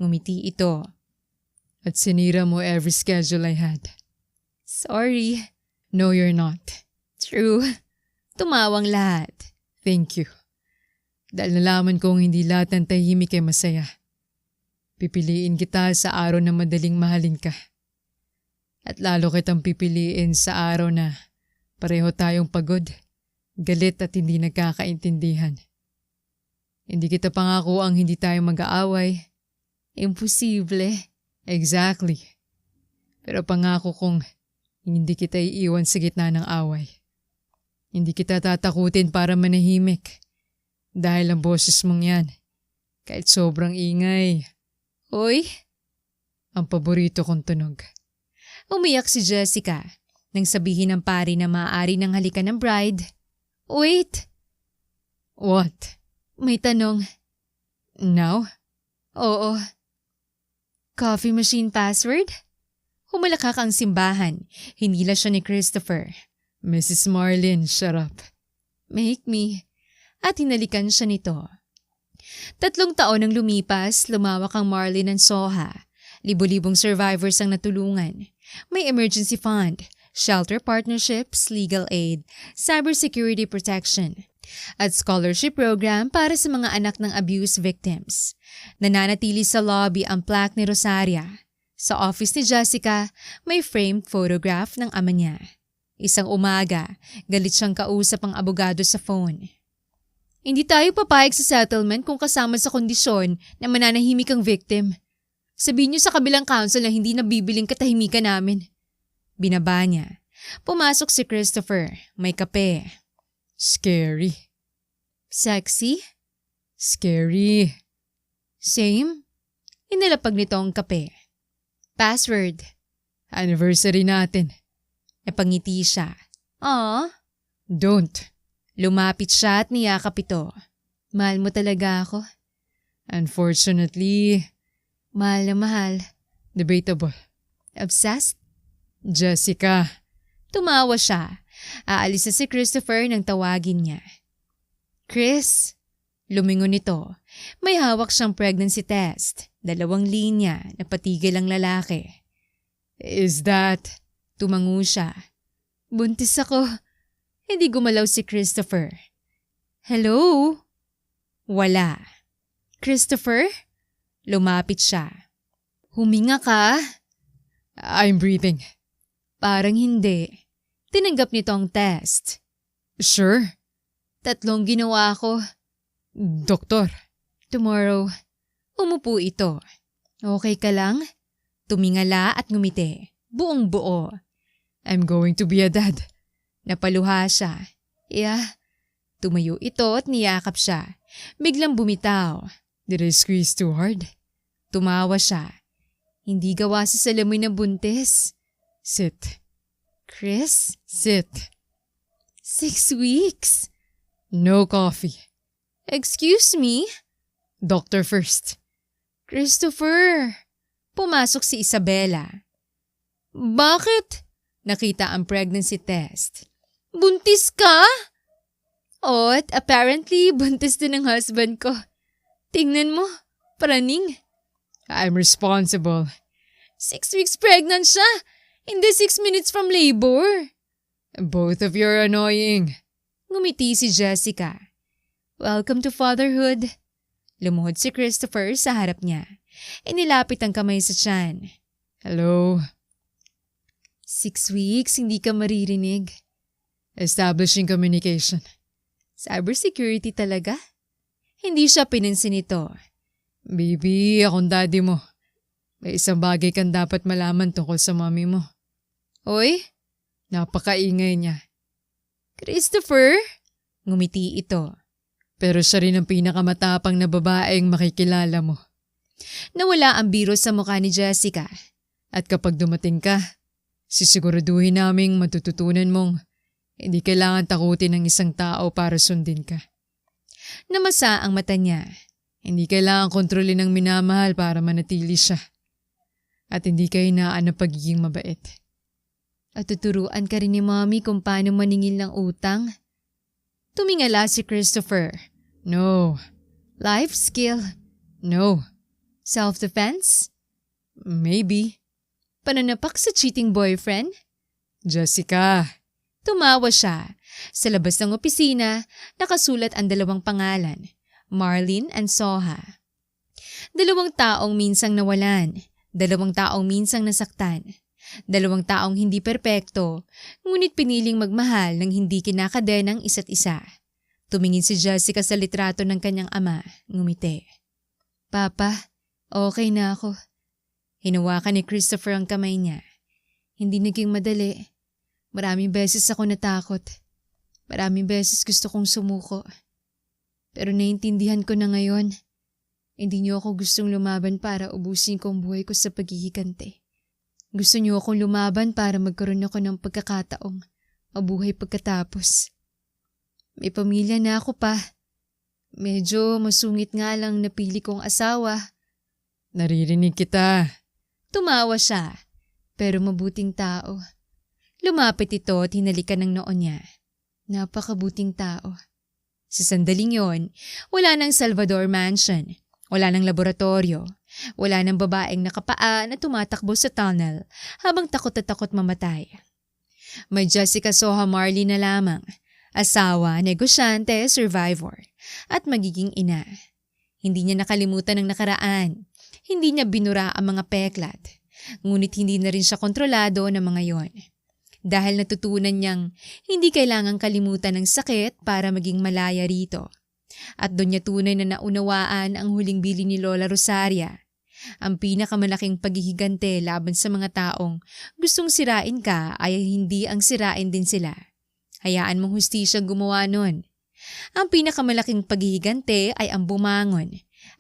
Ngumiti ito. At sinira mo every schedule I had. Sorry. No, you're not. True. Tumawang lahat. Thank you. Dahil nalaman kong hindi lahat ng tahimik ay masaya. Pipiliin kita sa araw na madaling mahalin ka. At lalo kitang pipiliin sa araw na pareho tayong pagod, galit at hindi nagkakaintindihan. Hindi kita pangako ang hindi tayo mag-aaway. Imposible. Exactly. Pero pangako kong hindi kita iiwan sa gitna ng away. Hindi kita tatakutin para manahimik. Dahil ang boses mong yan, kahit sobrang ingay, Uy, ang paborito kong tunog. umiyak si Jessica nang sabihin ng pari na maaari nang halikan ng bride. Wait, What? may tanong. Now? Oo. Coffee machine password? Humalakak ang simbahan. Hinila siya ni Christopher. Mrs. Marlin, shut up. Make me. At hinalikan siya nito. 3 taon ang lumipas, lumawak ang Marlin and Soha. Libo-libong survivors ang natulungan. May emergency fund, shelter partnerships, legal aid, cybersecurity protection, at scholarship program para sa mga anak ng abuse victims. Nananatili sa lobby ang plaque ni Rosaria. Sa office ni Jessica, may framed photograph ng ama niya. Isang umaga, galit siyang kausap ang abogado sa phone. Hindi tayo papayag sa settlement kung kasama sa kondisyon na mananahimik ang victim. Sabihin niyo sa kabilang counsel na hindi nabibiling katahimikan namin. Binaba niya. Pumasok si Christopher. May kape. Scary. Sexy? Scary. Same? Inilapag nito ang kape. Password. Anniversary natin. Napangiti siya. Aw. Don't. Lumapit siya at niyakap ito. Mahal mo talaga ako. Unfortunately, Mahal na mahal. debatable. Obsessed? Jessica. Tumawa siya. Aalis na si Christopher nang tawagin niya. Chris. Lumingon ito. May hawak siyang pregnancy test. 2 linya na patigil ang lalaki. Is that... Tumango siya. Buntis ako. Hindi gumalaw si Christopher. Hello? Wala. Christopher? Lumapit siya. Huminga ka? I'm breathing. Parang hindi. Tinanggap nito ang test. Sure? 3 ginawa ko. Doktor. Tomorrow. Umupo ito. Okay ka lang? Tumingala at ngumiti. Buong buo. I'm going to be a dad. Napaluha siya. Yeah. Tumayo ito at niyakap siya. Biglang bumitaw. Did I squeeze too hard? Tumawa siya. Hindi gawa sa salamoy na buntis. Sit. Chris? Sit. 6 weeks? No coffee. Excuse me? Doctor first. Christopher! Pumasok si Isabela. Bakit? Nakita ang pregnancy test. Buntis ka? At apparently buntis din ang husband ko. Tingnan mo, praning. I'm responsible. 6 weeks pregnant siya. Hindi 6 minutes from labor. Both of you are annoying. Ngumiti si Jessica. Welcome to fatherhood. Lumuhod si Christopher sa harap niya. Inilapit ang kamay sa tiyan. Hello? 6 weeks, hindi ka maririnig. Establishing communication. Cybersecurity talaga? Hindi siya pinansin ito. Baby, akong daddy mo. May isang bagay kang dapat malaman tungkol sa mami mo. Oy, Napakaingay niya. Christopher? Ngumiti ito. Pero siya rin ang pinakamatapang na babaeng makikilala mo. Nawala ang biro sa mukha ni Jessica. At kapag dumating ka, sisiguraduhin naming matututunan mong hindi kailangan takutin ng isang tao para sundin ka. Namasa ang mata niya. Hindi kailangan kontrolin ng minamahal para manatili siya. At hindi ka hinaan ng pagiging mabait. At tuturuan ka rin ni Mommy kung paano maningil ng utang. Tumingala si Christopher. No. Life skill. No. Self-defense? Maybe. Pananapak sa cheating boyfriend? Jessica. Tumawa siya. Sa labas ng opisina, nakasulat ang 2 pangalan, Marlin and Soha. 2 taong minsang nawalan, 2 taong minsang nasaktan, 2 taong hindi perpekto, ngunit piniling magmahal ng hindi kinakadenang isa't isa. Tumingin si Jessica sa litrato ng kanyang ama, ngumiti. Papa, okay na ako. Hinawakan ni Christopher ang kamay niya. Hindi naging madali. Maraming beses ako natakot. Maraming beses gusto kong sumuko. Pero naiintindihan ko na ngayon. Hindi niyo ako gustong lumaban para ubusin ko ang buhay ko sa paghihigante. Gusto niyo akong lumaban para magkaroon ako ng pagkakataong mabuhay pagkatapos. May pamilya na ako pa. Medyo masungit nga lang napili kong asawa. Naririnig kita. Tumawa siya, pero mabuting tao. Lumapit ito at hinalikan ng noo niya. Napakabuting tao. Sa sandaling yon, wala ng Salvador Mansion, wala ng laboratorio, wala ng babaeng nakapaa na tumatakbo sa tunnel habang takot na takot mamatay. May Jessica Soha Marley na lamang, asawa, negosyante, survivor, at magiging ina. Hindi niya nakalimutan ang nakaraan, hindi niya binura ang mga peklat, ngunit hindi na rin siya kontrolado ng mga yon. Dahil natutunan niyang hindi kailangang kalimutan ng sakit para maging malaya rito. At doon niya tunay na naunawaan ang huling bili ni Lola Rosaria. Ang pinakamalaking paghihigante laban sa mga taong gustong sirain ka ay hindi ang sirain din sila. Hayaan mong hustisyang gumawa nun. Ang pinakamalaking paghihigante ay ang bumangon,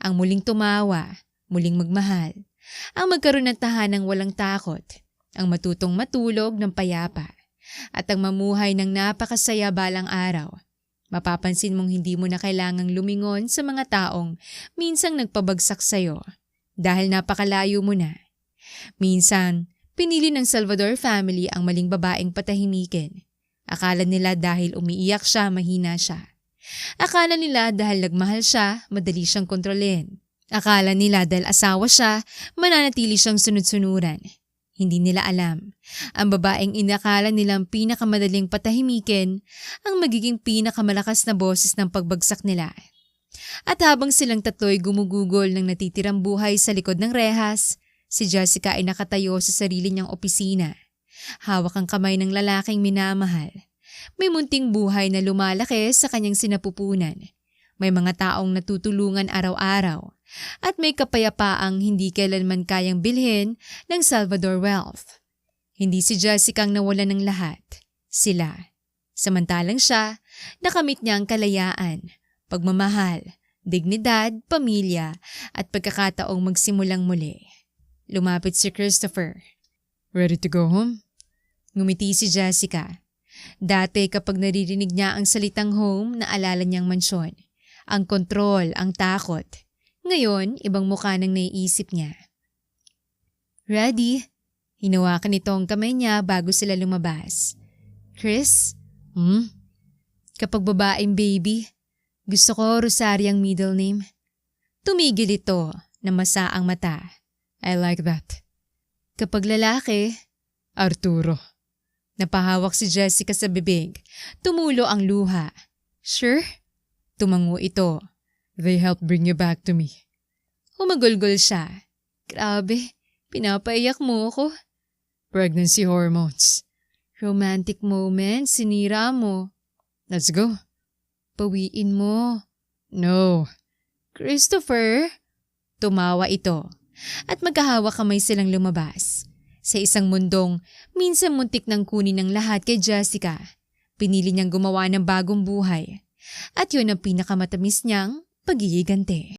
ang muling tumawa, muling magmahal, ang magkaroon ng tahanang walang takot, ang matutong matulog ng payapa, at ang mamuhay ng napakasaya balang araw. Mapapansin mong hindi mo na kailangang lumingon sa mga taong minsang nagpabagsak sa'yo dahil napakalayo mo na. Minsan, pinili ng Salvador family ang maling babaeng patahimikin. Akala nila dahil umiiyak siya, mahina siya. Akala nila dahil nagmahal siya, madali siyang kontrolin. Akala nila dahil asawa siya, mananatili siyang sunod-sunuran. Hindi nila alam. Ang babaeng inakala nilang pinakamadaling patahimikin ang magiging pinakamalakas na boses ng pagbagsak nila. At habang silang tatlo'y gumugugol ng natitirang buhay sa likod ng rehas, si Jessica ay nakatayo sa sarili niyang opisina. Hawak ang kamay ng lalaking minamahal. May munting buhay na lumalaki sa kanyang sinapupunan. May mga taong natutulungan araw-araw at may kapayapaang hindi kailanman kayang bilhin ng Salvador Wealth. Hindi si Jessica ang nawalan ng lahat. Sila. Samantalang siya, nakamit niya ang kalayaan, pagmamahal, dignidad, pamilya at pagkakataong magsimulang muli. Lumapit si Christopher. Ready to go home? Ngumiti si Jessica. Dati kapag naririnig niya ang salitang home, naalala niyang mansyon. Ang kontrol, ang takot. Ngayon, ibang mukha nang naiisip niya. Ready? Hinawakan nito ang kamay niya bago sila lumabas. Chris? Kapag babaeng baby, gusto ko Rosaria ang middle name. Tumigil ito na masa ang mata. I like that. Kapag lalaki, Arturo. napahawak si Jessica sa bibig. Tumulo ang luha. Sure? Tumango ito. They helped bring you back to me. Humagulgol siya. Grabe, pinapaiyak mo ako. Pregnancy hormones. Romantic moment, sinira mo. Let's go. Pawiin mo. No. Christopher? Tumawa ito. At magkahawak kamay silang lumabas. Sa isang mundong, minsan muntik nang kunin ng lahat kay Jessica. Pinili niyang gumawa ng bagong buhay. At yun ang pinakamatamis niyang paghihigante.